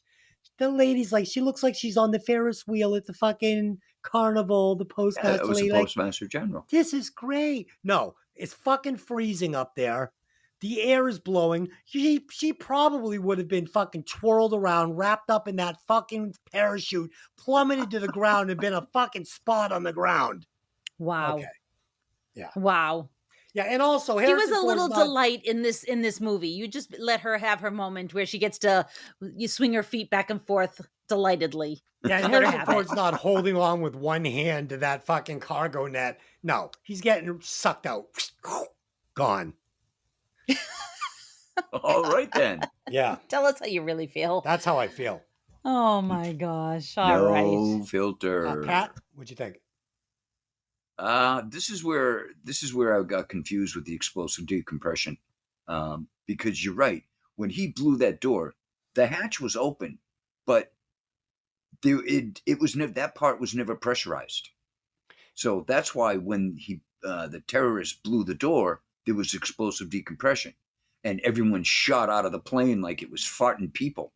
The lady's like, she looks like she's on the Ferris wheel at the fucking Carnival, the Yeah, postmaster it was the lady, like, Postmaster General. this is great. No, it's fucking freezing up there. The air is blowing. She probably would have been fucking twirled around, wrapped up in that fucking parachute, plummeted to the ground, and been a fucking spot on the ground. Wow. Okay. Yeah. Wow. Yeah, and also She was Harrison a Ford's little not. delight in this movie. You just let her have her moment where she gets to you swing her feet back and forth delightedly. Yeah, and Let her Harrison have it. Ford's not holding on with one hand to that fucking cargo net. No, he's getting sucked out. Gone. All right then. Yeah, Tell us how you really feel. that's how I feel. Oh my gosh. All No right. filter. Pat, what'd you think? This is where I got confused with the explosive decompression. Because you're right. When he blew that door, the hatch was open, but it was never, that part was never pressurized. So that's why when the terrorist blew the door, there was explosive decompression, and everyone shot out of the plane like it was farting people.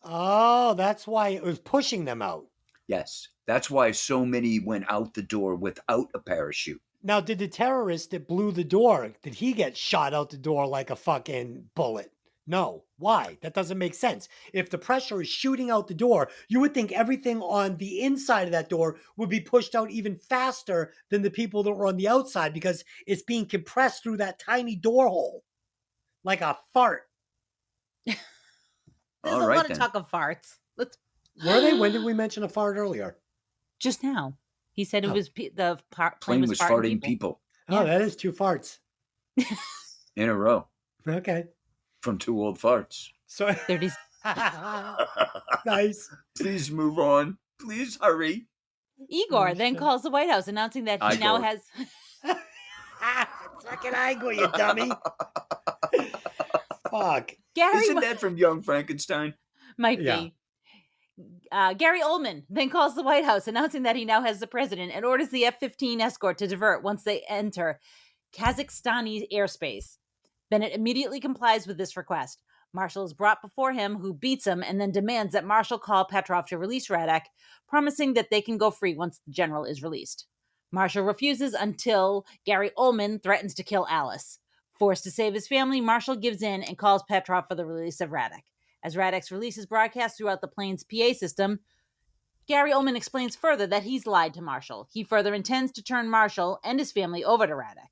Oh, that's why it was pushing them out. Yes, that's why so many went out the door without a parachute. Now, did the terrorist that blew the door, did he get shot out the door like a fucking bullet? No. Why? That doesn't make sense. If the pressure is shooting out the door, you would think everything on the inside of that door would be pushed out even faster than the people that were on the outside because it's being compressed through that tiny door hole like a fart. There's All a right, lot of then. talk of farts. Let's Were they? When did we mention a fart earlier? just now. He said it Oh. was the Plane was farting people. people Oh, Yeah. that is 2 farts. in a row Okay. from 2 old farts. So 30. nice. Please move on. Please hurry. Igor Oh, then shit. calls the White House announcing that he now Igor. has Fucking Igor, you dummy. Fuck. Gary Isn't that from Young Frankenstein? might Yeah. be. Gary Oldman then calls the White House announcing that he now has the president and orders the F-15 escort to divert once they enter Kazakhstani airspace. Bennett immediately complies with this request. Marshall is brought before him, who beats him and then demands that Marshall call Petrov to release Radek, promising that they can go free once the general is released. Marshall refuses until Gary Oldman threatens to kill Alice. Forced to save his family, Marshall gives in and calls Petrov for the release of Radek. As Radek's release is broadcast throughout the plane's PA system, Gary Oldman explains further that he's lied to Marshall. He further intends to turn Marshall and his family over to Radek.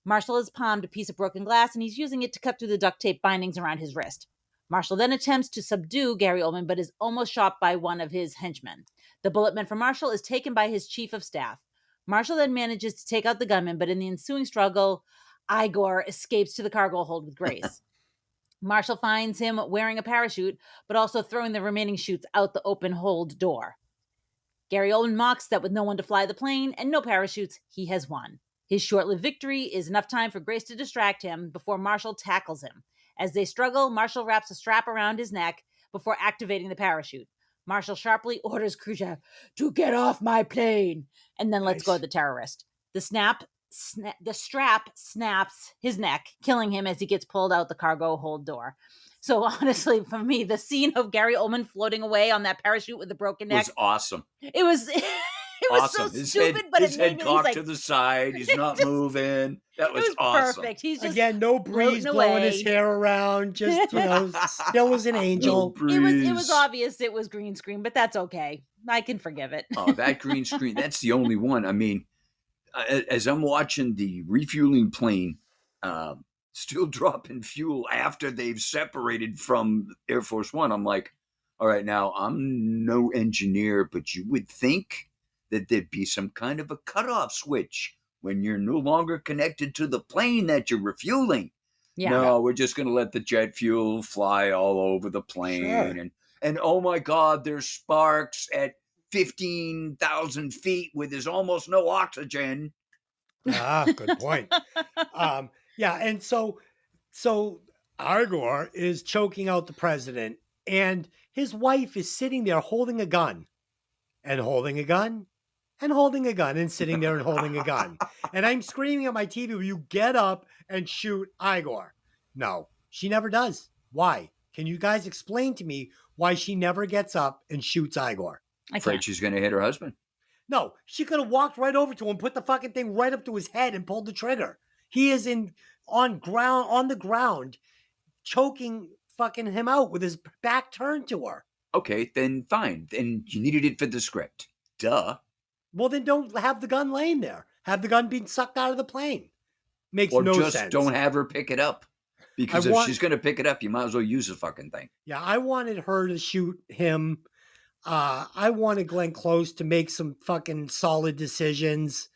Marshall has palmed a piece of broken glass and he's using it to cut through the duct tape bindings around his wrist. Marshall then attempts to subdue Gary Oldman but is almost shot by one of his henchmen. The bullet meant for Marshall is taken by his chief of staff. Marshall then manages to take out the gunman, but in the ensuing struggle, Igor escapes to the cargo hold with grace. Marshall finds him wearing a parachute, but also throwing the remaining chutes out the open hold door. Gary Oldman mocks that with no one to fly the plane and no parachutes, he has won. His short-lived victory is enough time for Grace to distract him before Marshall tackles him. As they struggle, Marshall wraps a strap around his neck before activating the parachute. Marshall sharply orders Khrushchev to get off my plane and then lets go Nice. of the terrorist. The strap snaps his neck, killing him as he gets pulled out the cargo hold door. So honestly, for me, the scene of Gary Oldman floating away on that parachute with the broken neck, Was awesome. it was Awesome. so His stupid, head, but his it made head me cocked like, to the side. He's not just- moving. That it was, was awesome. perfect. He's just Again, no breeze floating blowing his away. hair around. Just, still as an angel. it was breeze. obvious it was green screen, but that's okay. I can forgive it. Oh, that green screen. That's the only one. I mean, as I'm watching the refueling plane still dropping fuel after they've separated from Air Force One, I'm like, all right, now I'm no engineer, but you would think that there'd be some kind of a cutoff switch when you're no longer connected to the plane that you're refueling. Yeah. No, we're just going to let the jet fuel fly all over the plane. Sure. And oh my God, there's sparks at 15,000 feet where there's almost no oxygen. Ah, good point. Yeah, and so Igor is choking out the president, and his wife is sitting there holding a gun, and holding a gun, and holding a gun, and sitting there and holding a gun. And I'm screaming at my TV, will you get up and shoot Igor? No, she never does. Why? Can you guys explain to me why she never gets up and shoots Igor? I Afraid can't. she's going to hit her husband. No, she could have walked right over to him, put the fucking thing right up to his head, and pulled the trigger. He is on the ground, choking fucking him out with his back turned to her. Okay, then fine. Then you needed it for the script. Duh. Well, then don't have the gun laying there. Have the gun being sucked out of the plane. Makes Or no just sense. don't have her pick it up. Because if she's going to pick it up, you might as well use the fucking thing. Yeah, I wanted her to shoot him. I wanted Glenn Close to make some fucking solid decisions.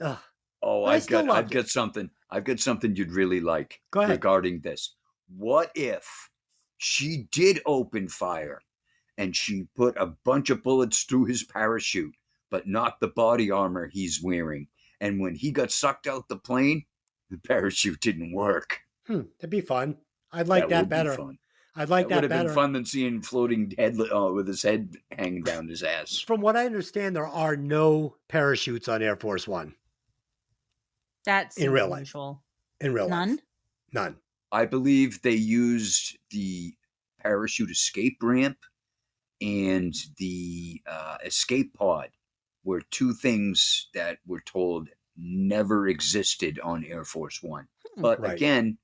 Ugh. Oh, But I I've still got loved it. something. I've got something you'd really like Go ahead. regarding this. What if she did open fire and she put a bunch of bullets through his parachute, but not the body armor he's wearing? And when he got sucked out the plane, the parachute didn't work. That'd be fun. I'd like that would better. Be fun. I'd like That that would have better. been fun than seeing floating head with his head hanging down his ass. From what I understand, there are no parachutes on Air Force One That's in real life. unusual. in real None? life. None. I believe they used the parachute escape ramp and the escape pod were two things that were told never existed on Air Force One. But Right. again,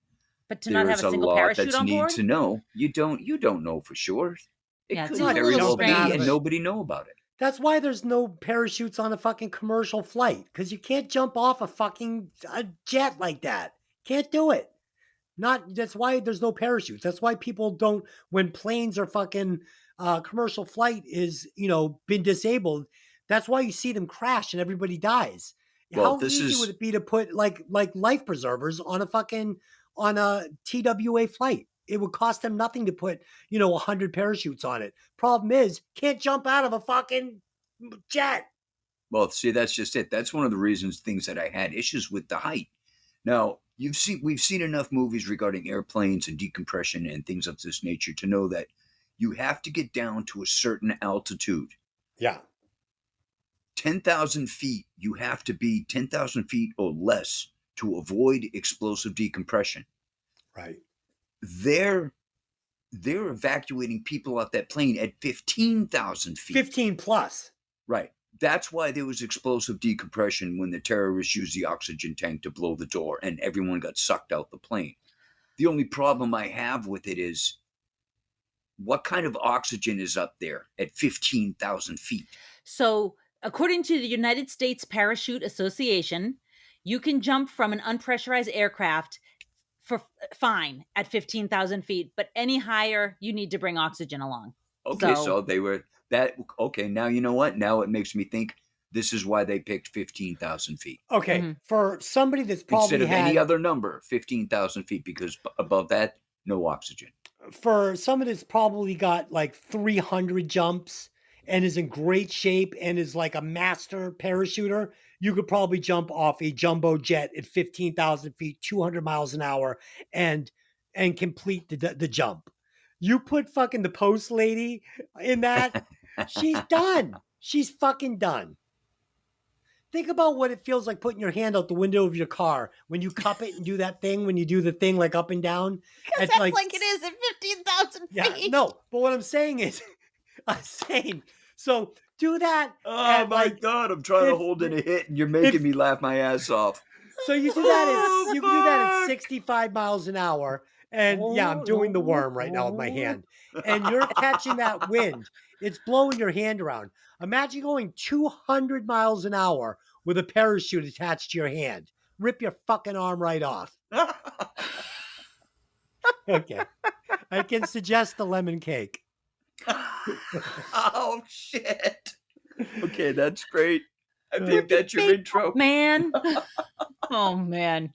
But to not have there's a a single lot parachute that's on need board? to know. You don't know for sure. It Yeah, it could seems a very little well be, strange, and but- nobody know about it. That's why there's no parachutes on a fucking commercial flight, because you can't jump off a jet like that. Can't do it. That's why there's no parachutes. That's why people don't, when planes are fucking commercial flight is, been disabled. That's why you see them crash and everybody dies. Well, How this easy is- would it be to put like life preservers on a TWA flight? It would cost them nothing to put, 100 parachutes on it. Problem is, can't jump out of a fucking jet. Well, see, that's just it. That's one of the things that I had issues with the height. Now, we've seen enough movies regarding airplanes and decompression and things of this nature to know that you have to get down to a certain altitude. Yeah. 10,000 feet, you have to be 10,000 feet or less to avoid explosive decompression. Right. They're evacuating people off that plane at 15,000 feet. 15 plus. Right. That's why there was explosive decompression when the terrorists used the oxygen tank to blow the door and everyone got sucked out the plane. The only problem I have with it is what kind of oxygen is up there at 15,000 feet? So, according to the United States Parachute Association, you can jump from an unpressurized aircraft for fine at 15,000 feet, but any higher, you need to bring oxygen along. Okay, so they were that. Okay, now you know what? Now it makes me think this is why they picked 15,000 feet. Okay. Mhm. For somebody that's probably Instead of had, any other number, 15,000 feet, because above that, no oxygen. for somebody that's probably got like 300 jumps and is in great shape and is like a master parachuter, you could probably jump off a jumbo jet at 15,000 feet, 200 miles an hour, and complete the jump. You put fucking the post lady in that, she's done. She's fucking done. Think about what it feels like putting your hand out the window of your car when you cup it and do that thing, when you do the thing like up and down. Because It's that's like it is at 15,000 Yeah, feet. no, but what I'm saying is, so do that. Oh at, my like, God! I'm trying to if- hold in a hit, and you're making me laugh my ass off. So you do that Oh, you can do that at fuck. 65 miles an hour. And yeah, I'm doing the worm right now with my hand. And you're catching that wind. It's blowing your hand around. Imagine going 200 miles an hour with a parachute attached to your hand. Rip your fucking arm right off. Okay. I can suggest the lemon cake. Oh shit! Okay, that's great. I think that's your intro. Man. Oh, man.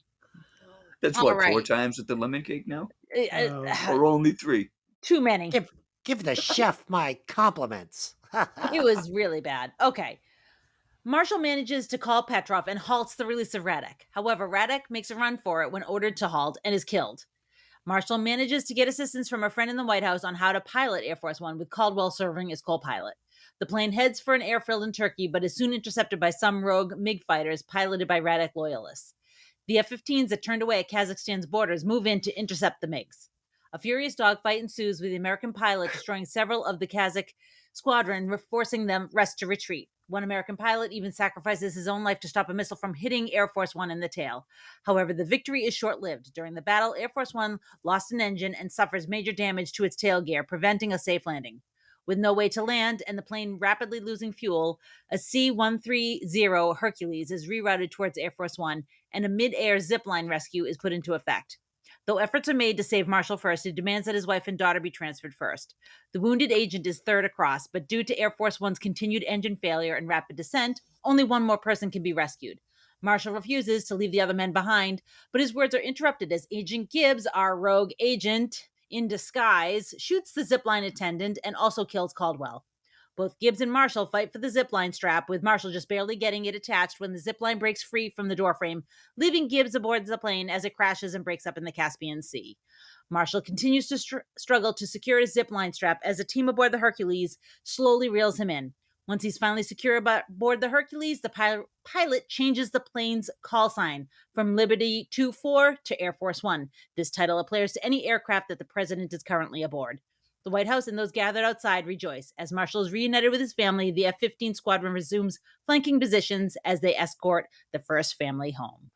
That's All what, 4 right. times with the lemon cake now, Oh. or only 3? Too many. Give the chef my compliments. It was really bad. Okay. Marshall manages to call Petrov and halts the release of Radek. However, Radek makes a run for it when ordered to halt and is killed. Marshall manages to get assistance from a friend in the White House on how to pilot Air Force One, with Caldwell serving as co-pilot. The plane heads for an airfield in Turkey, but is soon intercepted by some rogue MiG fighters piloted by Radek loyalists. The F-15s that turned away at Kazakhstan's borders move in to intercept the MiGs. A furious dogfight ensues with the American pilot destroying several of the Kazakh squadron, forcing them rest to retreat. One American pilot even sacrifices his own life to stop a missile from hitting Air Force One in the tail. However, the victory is short-lived. During the battle, Air Force One lost an engine and suffers major damage to its tail gear, preventing a safe landing. With no way to land and the plane rapidly losing fuel, a C-130 Hercules is rerouted towards Air Force One, and a mid-air zipline rescue is put into effect. Though efforts are made to save Marshall first, he demands that his wife and daughter be transferred first. The wounded agent is third across, but due to Air Force One's continued engine failure and rapid descent, only one more person can be rescued. Marshall refuses to leave the other men behind, but his words are interrupted as Agent Gibbs, our rogue agent in disguise, shoots the zipline attendant and also kills Caldwell. Both Gibbs and Marshall fight for the zipline strap, with Marshall just barely getting it attached when the zipline breaks free from the doorframe, leaving Gibbs aboard the plane as it crashes and breaks up in the Caspian Sea. Marshall continues to struggle to secure his zipline strap as a team aboard the Hercules slowly reels him in. Once he's finally secure aboard the Hercules, the pilot changes the plane's call sign from Liberty 24 to Air Force One. This title applies to any aircraft that the president is currently aboard. The White House and those gathered outside rejoice. As Marshall is reunited with his family, the F-15 squadron resumes flanking positions as they escort the first family home.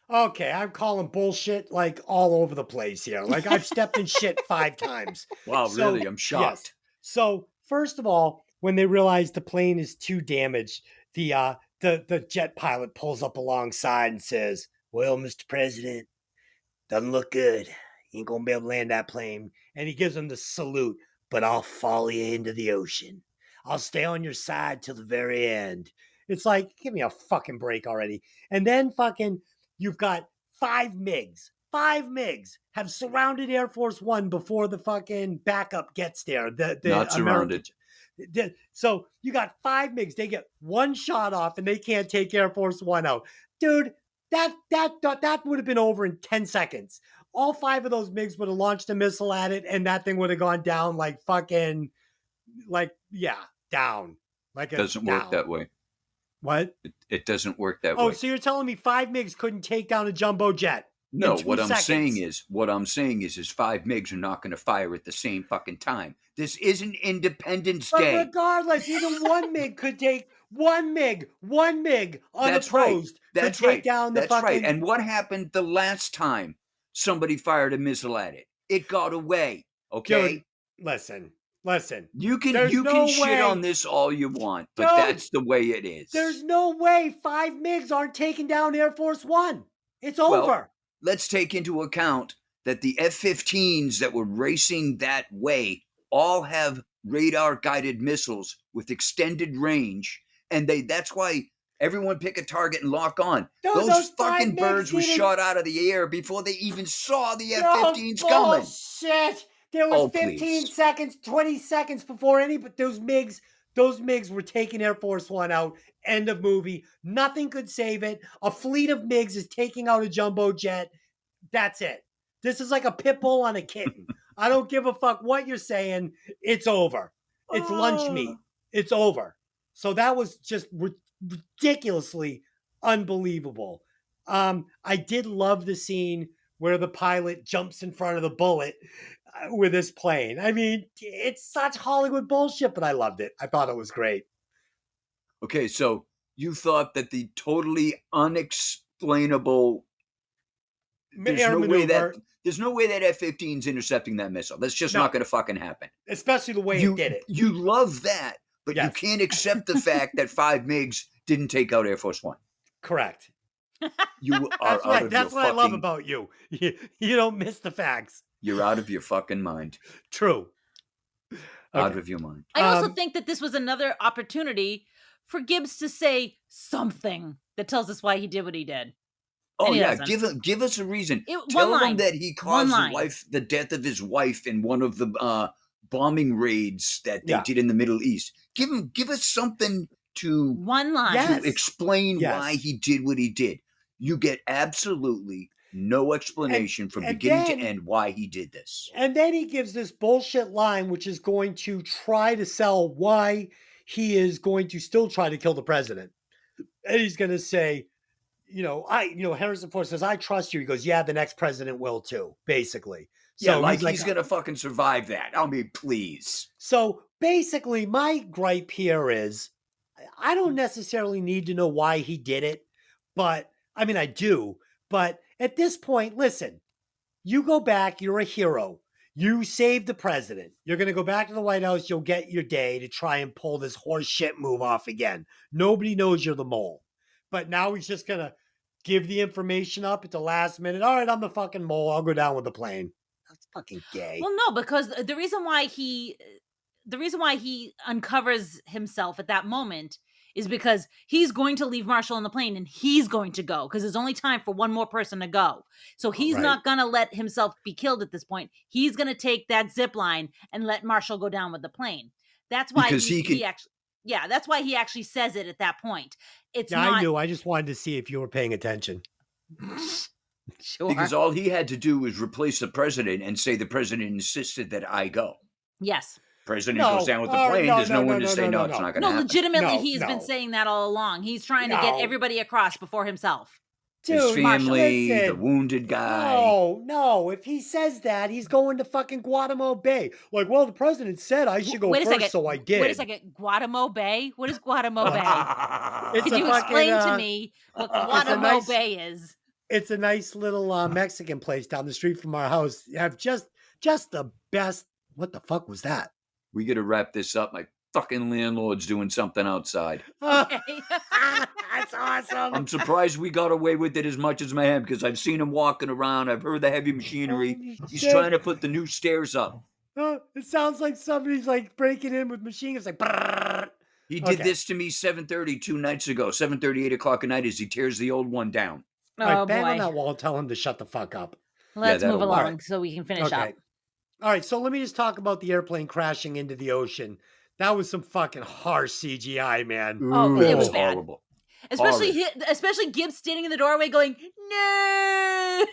Okay, I'm calling bullshit like all over the place here. Like I've stepped in shit 5 times. Wow, So, really? I'm shocked. yes. So first of all, when they realize the plane is too damaged, the jet pilot pulls up alongside and says, "Well, Mr. President, doesn't look good. You ain't gonna be able to land that plane." And he gives him the salute, "But I'll follow you into the ocean. I'll stay on your side till the very end." It's like, give me a fucking break already. And then fucking, you've got 5 MiGs. 5 MiGs have surrounded Air Force One before the fucking backup gets there. Not surrounded. So you got 5 MiGs. They get one shot off and they can't take Air Force One out. Dude, that would have been over in 10 seconds. All 5 of those MiGs would have launched a missile at it, and that thing would have gone down like fucking, down. Like It doesn't work that way. What? It doesn't work that way. Oh, so you're telling me 5 MiGs couldn't take down a jumbo jet? No, in 2 what I'm seconds? saying is 5 MiGs are not going to fire at the same fucking time. This isn't Independence But Day. regardless, even 1 MiG could take one MiG That's right. unopposed That's to take right. down the That's fucking. right. And what happened the last time somebody fired a missile at it? It got away. Okay. Dude, listen. You can There's no shit way. on this all you want, but Dude, that's the way it is. There's no way 5 MiGs aren't taking down Air Force One. It's Well, over. Let's take into account that the F-15s that were racing that way all have radar-guided missiles with extended range, and that's why everyone pick a target and lock on. Dude, those five fucking MiGs birds were didn't- shot out of the air before they even saw the No F-15s coming. bullshit. There was Oh, 15 please. seconds, 20 seconds before but those MiGs were taking Air Force One out. End of movie. Nothing could save it. A fleet of MiGs is taking out a jumbo jet. That's it. This is like a pit bull on a kitten. I don't give a fuck what you're saying. It's over. It's lunch meat. It's over. So that was just ridiculously unbelievable. I did love the scene where the pilot jumps in front of the bullet with his plane. I mean, it's such Hollywood bullshit, but I loved it. I thought it was great. Okay, so you thought that the totally unexplainable there's Air no maneuver, way that F-15's intercepting that missile. That's just No. not going to fucking happen. especially the way You it did it. You love that, but you Yes. can't accept the fact that 5 MiGs didn't take out Air Force One. Correct. You are That's out right. of That's your what I love fucking. about you. You don't miss the facts. You're out of your fucking mind. True. Out Okay. of your mind. I also think that this was another opportunity for Gibbs to say something that tells us why he did what he did. Oh And he yeah, doesn't. give us a reason. One Tell them line. that he One caused line. the death of his wife in one of the bombing raids that they Yeah. did in the Middle East. Give us something to One line. Yes. explain Yes. why he did what he did. You get absolutely no explanation from and beginning then- to end why he did this. And then he gives this bullshit line, which is going to try to sell why he is going to still try to kill the president. And he's going to say, Harrison Ford says, "I trust you." He goes, "Yeah, the next president will too," basically. Yeah, So like he's gonna fucking survive that. I mean, please. So basically, my gripe here is I don't necessarily need to know why he did it, but I mean, I do. But at this point, listen, you go back, you're a hero. You saved the president. You're going to go back to the White House. You'll get your day to try and pull this horse shit move off again. Nobody knows you're the mole. But now he's just going to give the information up at the last minute. All right, I'm the fucking mole. I'll go down with the plane. That's fucking gay. Well, no, because the reason why he uncovers himself at that moment is because he's going to leave Marshall on the plane and he's going to go because there's only time for one more person to go. So he's not going to let himself be killed at this point. He's going to take that zip line and let Marshall go down with the plane. That's why that's why he actually says it at that point. I knew. I just wanted to see if you were paying attention. Sure. Because all he had to do was replace the president and say the president insisted that I go. Yes. President goes down with the plane. There's no one to say no. It's not going to happen. No, legitimately, he's been saying that all along. He's trying to get everybody across before himself. Dude, his family, the wounded guy. No. If he says that, he's going to fucking Guantanamo Bay. Like, well, the president said I should go first, so I did. Wait a second. Guantanamo Bay? What is Guantanamo Bay? Could you explain to me what Guantanamo Bay is? It's a nice little Mexican place down the street from our house. You have just the best. What the fuck was that? We got to wrap this up. My fucking landlord's doing something outside. Okay. That's awesome. I'm surprised we got away with it as much as I am because I've seen him walking around. I've heard the heavy machinery. He's trying to put the new stairs up. It sounds like somebody's like breaking in with machine guns. Like, brrr. He did this to me 7:30 2 nights ago. 7:30, 8 o'clock at night as he tears the old one down. All right, bang on that wall. Tell him to shut the fuck up. Let's move along so we can finish up. All right, so let me just talk about the airplane crashing into the ocean. That was some fucking harsh CGI, man. Oh, it was bad. Horrible. Especially Gibbs standing in the doorway going, no.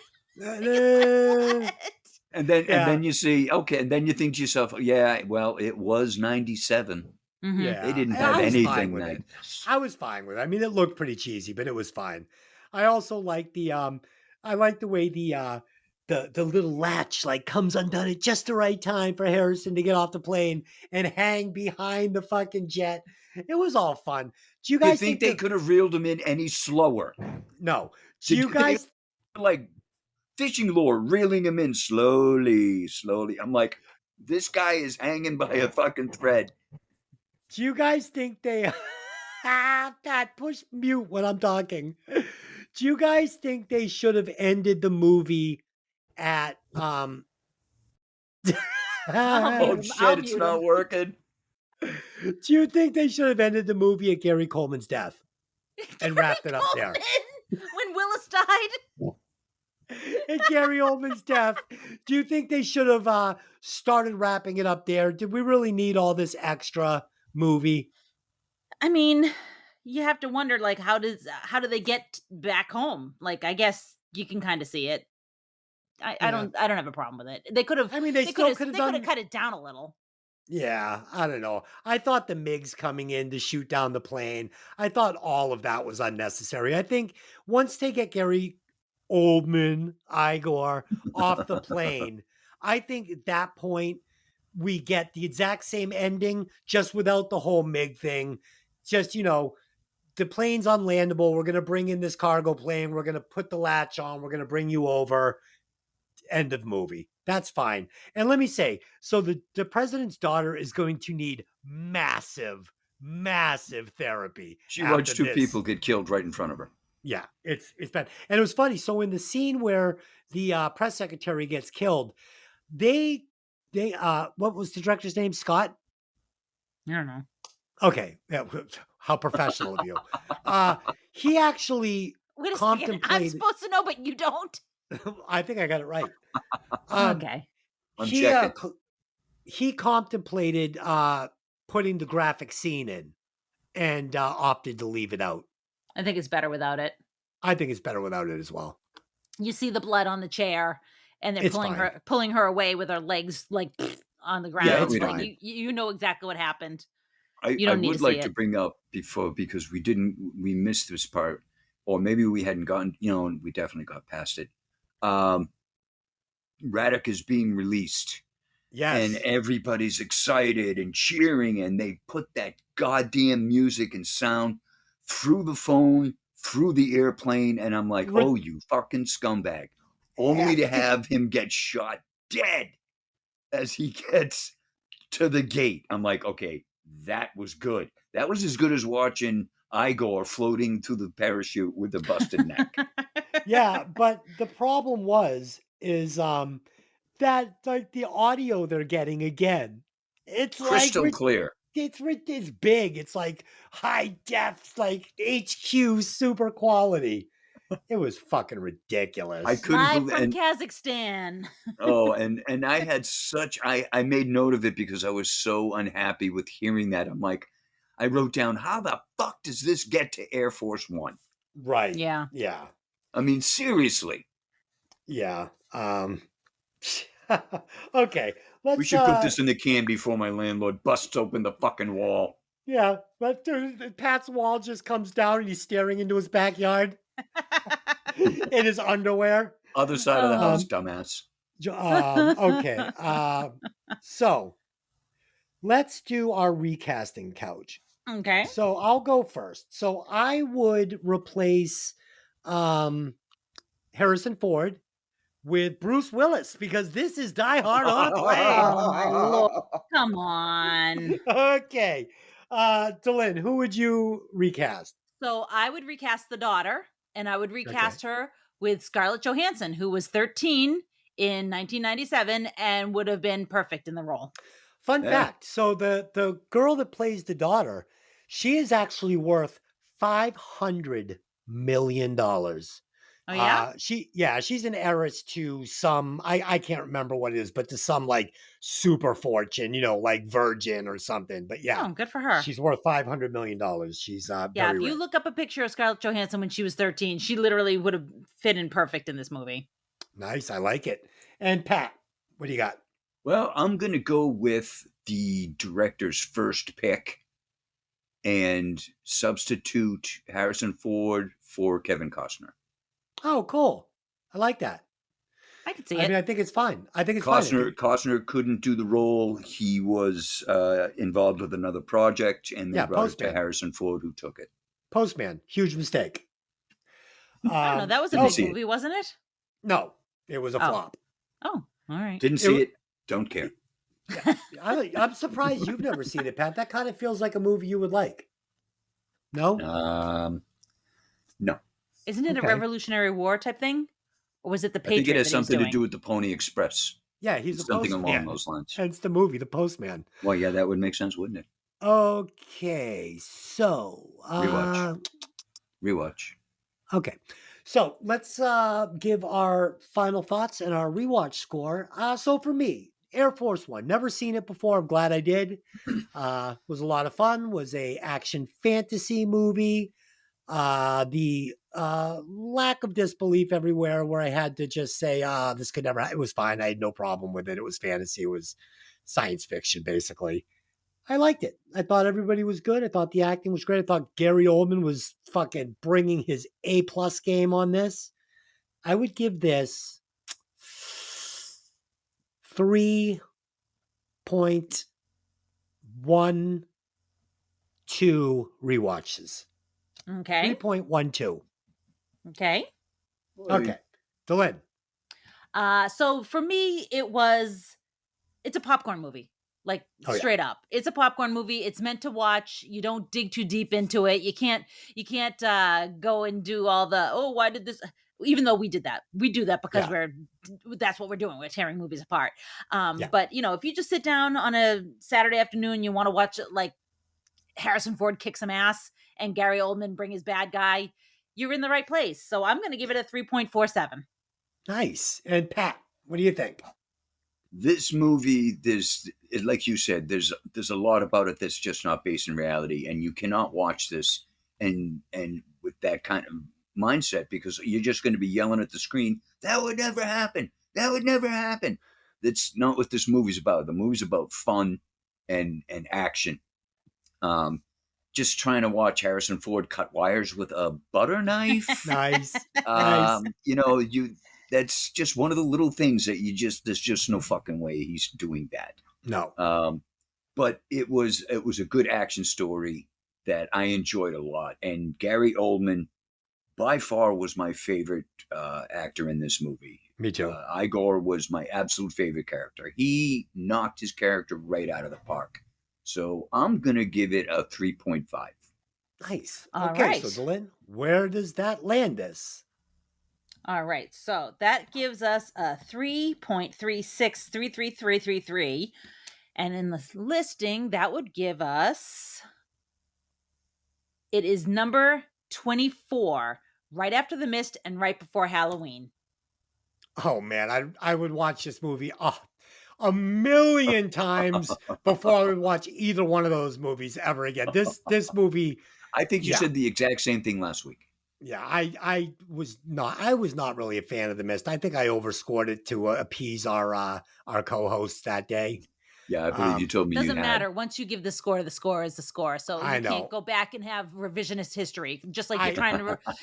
And then you see, and then you think to yourself, yeah, well, it was 97. Mm-hmm. Yeah, they didn't have anything like this. I was fine with it. I mean, it looked pretty cheesy, but it was fine. I also like the way the little latch like comes undone at just the right time for Harrison to get off the plane and hang behind the fucking jet. It was all fun. Do you guys think they could have reeled him in any slower? No. Do you guys like fishing lure reeling him in slowly? I'm like, this guy is hanging by a fucking thread. Do you guys think they God, push mute when I'm talking. Do you guys think they should have ended the movie at oh shit, it's not working. Do you think they should have ended the movie at Gary Coleman's death and wrapped it up there? When Willis died? At Gary Oldman's death, do you think they should have started wrapping it up there? Did we really need all this extra movie? I mean, you have to wonder, like, how do they get back home? Like, I guess you can kind of see it. I don't have a problem with it. They could have. I mean, they could have cut it down a little. Yeah, I don't know. I thought the MiGs coming in to shoot down the plane, I thought all of that was unnecessary. I think once they get Gary Oldman, Igor off the plane, I think at that point we get the exact same ending, just without the whole MiG thing. Just, the plane's unlandable. We're going to bring in this cargo plane. We're going to put the latch on. We're going to bring you over. End of movie. That's fine. And let me say, so the president's daughter is going to need massive therapy. She watched two people get killed right in front of her. Yeah, it's bad. And it was funny. So in the scene where the press secretary gets killed, they what was the director's name? Scott? I don't know. Okay. Yeah, how professional of you. He actually Wait a second. I'm supposed to know, but you don't. I think I got it right. Okay. He contemplated putting the graphic scene in and opted to leave it out. I think it's better without it. I think it's better without it as well. You see the blood on the chair, and they're pulling her away with her legs like on the ground. Yeah, it's like you know exactly what happened. I would like to bring up before, because we missed this part, or maybe we hadn't gotten, we definitely got past it. Radek is being released. Yes. and everybody's excited and cheering, and they put that goddamn music and sound through the phone, through the airplane, and I'm like, oh, you fucking scumbag. Only to have him get shot dead as he gets to the gate. I'm like, okay, that was good. That was as good as watching Igor floating through the parachute with a busted neck. Yeah, but the problem is that like the audio they're getting again. It's like Crystal clear. it's big. It's like high def, like HQ super quality. It was fucking ridiculous. I couldn't Live believe, from and Kazakhstan. and I had such I made note of it because I was so unhappy with hearing that. I'm like, I wrote down, how the fuck does this get to Air Force One? Right. Yeah. Yeah. I mean, seriously. Yeah. Okay. We Let's should put this in the can before my landlord busts open the fucking wall. yeah, but Pat's wall just comes down and he's staring into his backyard in his underwear. Other side of the house, Oh. dumbass. Okay. So let's do our recasting couch. Okay. So I'll go first. So I would replace Harrison Ford with Bruce Willis because this is Die Hard on a plane. Oh my lord. Come on. Okay. Delyn, who would you recast? So I would recast the daughter, and I would recast her with Scarlett Johansson, who was 13 in 1997 and would have been perfect in the role. Fun fact. So the girl that plays the daughter, she is actually worth $500 million. Oh yeah. She's an heiress to some, I can't remember what it is, but to some like super fortune, like Virgin or something. But yeah, Oh, good for her. she's worth $500 million. She's Yeah, very if you rich. look up a picture of Scarlett Johansson when she was 13, she literally would have fit in perfect in this movie. Nice, I like it. And Pat, what do you got? Well, I'm going to go with the director's first pick and substitute Harrison Ford for Kevin Costner. Oh, cool. I like that. I could see I it. mean, I think it's fine. I think it's fine. Costner couldn't do the role. He was involved with another project, and they brought it to Postman. Harrison Ford, who took it. Postman, huge mistake. I don't know. That was a didn't big see it. movie, wasn't it? No, it was a Oh. flop. Oh, all right. Didn't see it. Don't care. I'm surprised you've never seen it, Pat. That kind of feels like a movie you would like. No? No. Isn't it Okay. a Revolutionary War type thing? Or was it the I think Patriot? it has that he was something to doing? do with the Pony Express. Yeah, he's a Something postman. along those lines. Hence the movie, The Postman. Well, yeah, that would make sense, wouldn't it? Okay, so Rewatch. Okay, so let's give our final thoughts and our rewatch score. So for me, Air Force One, never seen it before. I'm glad I did. Was a lot of fun. Was a action fantasy movie. The lack of disbelief everywhere, where I had to just say, this could never. It was fine. I had no problem with it. It was fantasy. It was science fiction, basically. I liked it. I thought everybody was good. I thought the acting was great. I thought Gary Oldman was fucking bringing his A+ game on this. I would give this 3.12 rewatches. Okay. 3.12. Okay. Okay. Delyn. So for me, it's a popcorn movie. Like straight up. It's a popcorn movie. It's meant to watch. You don't dig too deep into it. You can't go and do all the, why did this, even though we did that. We do that because that's what we're doing. We're tearing movies apart. But if you just sit down on a Saturday afternoon, you want to watch like Harrison Ford kick some ass and Gary Oldman bring his bad guy, you're in the right place. So I'm going to give it a 3.47. Nice. And Pat, what do you think? This movie, like you said, there's a lot about it that's just not based in reality, and you cannot watch this and with that kind of mindset, because you're just going to be yelling at the screen, that would never happen. That would never happen. That's not what this movie's about. The movie's about fun and action. Just trying to watch Harrison Ford cut wires with a butter knife. Nice. Nice. that's just one of the little things that there's just no fucking way he's doing that. No. But it was a good action story that I enjoyed a lot. And Gary Oldman, by far, was my favorite actor in this movie. Me too. Igor was my absolute favorite character. He knocked his character right out of the park. So I'm going to give it a 3.5. Nice. All okay, right. so Dylan, where does that land us? All right, so that gives us a 3.3633333. And in the listing, that would give us, it is number 24, right after The Mist and right before Halloween. Oh man, I would watch this movie a million times before I would watch either one of those movies ever again. This movie, I think you Yeah. said the exact same thing last week. yeah, I was not really a fan of The Mist. I think I overscored it to appease our co-host that day. Yeah, I believe you told me you Doesn't had. matter. Once you give the score is the score. So I you know. can't go back and have revisionist history. Just like I-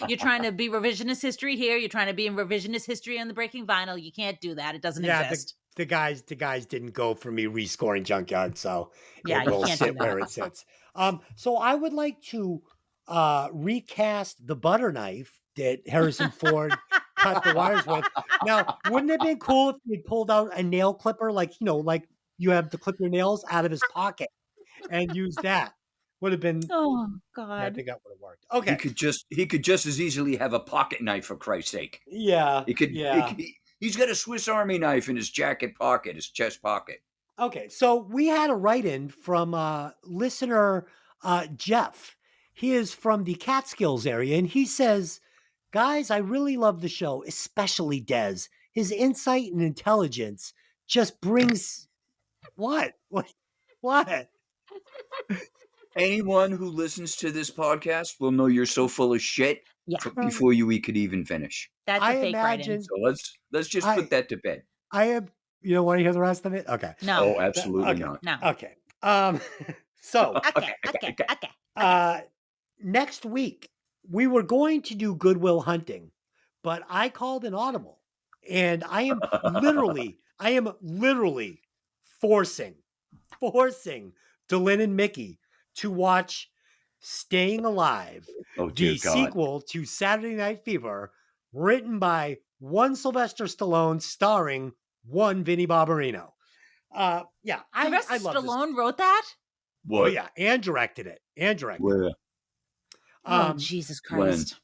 you're trying to be revisionist history here. You're trying to be in revisionist history on the Breaking Vinyl. You can't do that. It doesn't exist. The guys didn't go for me rescoring Junkyard, so Yeah, it you will can't do sit where it sits. So I would like to recast the butter knife that Harrison Ford cut the wires with. Now, wouldn't it have been cool if he pulled out a nail clipper, like you have to clip your nails out of his pocket and use that? Would have been. Oh I God. think that would have worked. Okay. He could just as easily have a pocket knife, for Christ's sake. Yeah. He's got a Swiss Army knife in his jacket pocket, his chest pocket. Okay, so we had a write-in from listener Jeff. He is from the Catskills area, and he says, "Guys, I really love the show, especially Dez. His insight and intelligence just brings what? Anyone who listens to this podcast will know you're so full of shit Yeah, before you could even finish. that's a I fake imagine- writing. So let's just I- put that to bed. I am. You don't want to hear the rest of it? Okay. No, Oh, absolutely Okay. not. no. Okay. So Okay. next week we were going to do Goodwill Hunting, but I called an audible, and I am literally forcing Dylan and Mickey to watch Staying Alive, Oh dear the God. sequel to Saturday Night Fever, written by one Sylvester Stallone, starring one Vinnie Barbarino. I Sylvester love this. Stallone wrote that? Oh What? yeah, and directed it. Where? Oh Jesus when? Christ!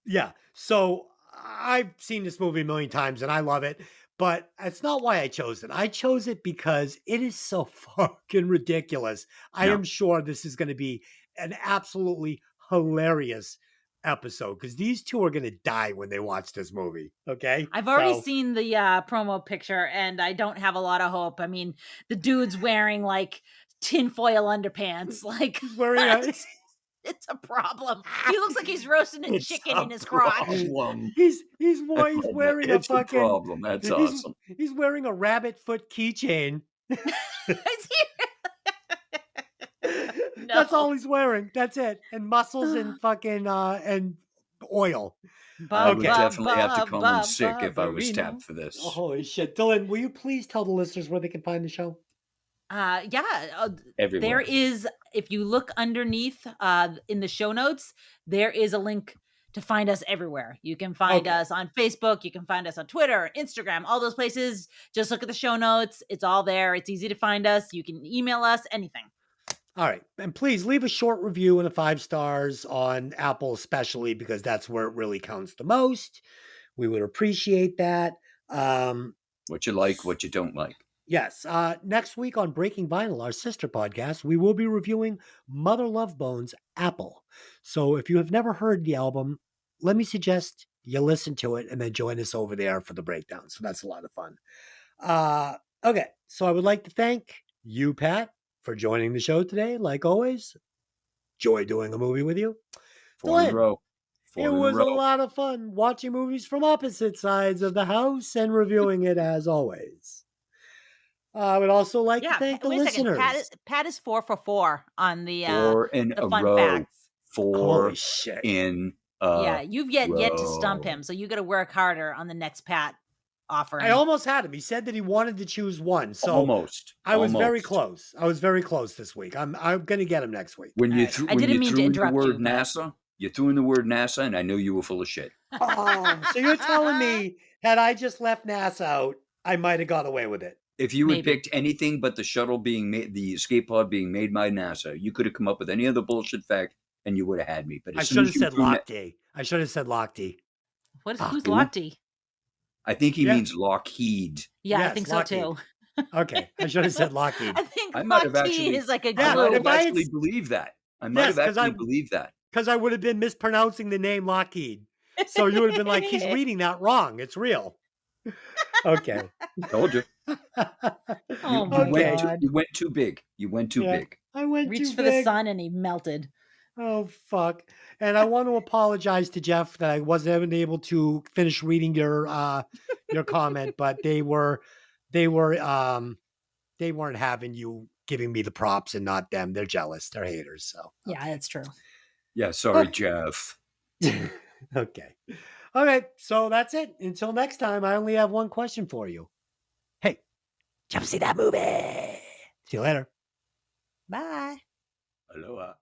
Yeah. So I've seen this movie a million times and I love it, but it's not why I chose it. I chose it because it is so fucking ridiculous. I Yeah. am sure this is going to be an absolutely hilarious episode because these two are going to die when they watch this movie. Okay. I've already So- seen the promo picture, and I don't have a lot of hope. I mean, the dude's wearing like tinfoil underpants. Like He's wearing a- it's a problem. He looks like he's roasting a It's chicken a in his crotch. Problem. he's wearing it's a fucking problem. That's he's- awesome. He's wearing a rabbit foot keychain. Is he- That's No. all he's wearing. That's it. And muscles and fucking and oil. I would Okay. definitely have to call in sick if I was Barbarino. tapped for this. Oh, holy shit. Dylan, will you please tell the listeners where they can find the show? Yeah, Everywhere. there is. If you look underneath in the show notes, there is a link to find us everywhere. You can find Okay. us on Facebook. You can find us on Twitter, Instagram, all those places. Just look at the show notes. It's all there. It's easy to find us. You can email us, anything. All right. And please leave a short review and a 5 stars on Apple, especially because that's where it really counts the most. We would appreciate that. What you like, what you don't like. Yes. Next week on Breaking Vinyl, our sister podcast, we will be reviewing Mother Love Bone's Apple. So if you have never heard the album, let me suggest you listen to it and then join us over there for the breakdown. So that's a lot of fun. Okay. So I would like to thank you, Pat, for joining the show today. Like always, joy doing a movie with you. 4 in Dylan, a row. It was a lot of fun watching movies from opposite sides of the house and reviewing it as always. I would also like to thank the wait a second. listeners. Pat is 4 for 4 on the 4 in the a fun row. facts. 4 Holy shit. in Yeah, you've yet to stump Bro. him, so you gotta work harder on the next Pat I offering. almost had him. He said that he wanted to choose one, so Almost. I was very Almost. close. I was very close this week. I'm gonna get him next week. When you Alright. threw I when didn't you mean to threw in the interrupt word you, but NASA, you threw in the word NASA, and I knew you were full of shit. Oh, so you're telling me had I just left NASA out, I might have got away with it. If you had maybe. picked anything but the shuttle being made, the escape pod being made by NASA, you could have come up with any other bullshit fact, and you would have had me. But I as soon should as have you said threw, Lochte. I should have said Lochte. Who's Who? Lochte? I think he Yeah. means Lockheed. Yeah, I Yes, think so Lockheed. too. Okay, I should have said Lockheed. I think I might have Lochte actually, is like a I Yeah, might glue. if have I had actually believed that. I might yes, have actually believed that. because I would have been mispronouncing the name Lockheed. So you would have been like, he's reading that wrong. It's real. Okay. Told you. Oh You my went god. you went too big. You went too Yeah. big. I went Reached too for the big. sun and he melted. Oh fuck! And I want to apologize to Jeff that I wasn't able to finish reading your comment, but they weren't having you giving me the props and not them. They're jealous. They're haters. So Yeah, that's true. Yeah, sorry, Jeff. okay. All right. So that's it. Until next time, I only have one question for you. Hey, Jeff, see that movie? See you later. Bye. Aloha.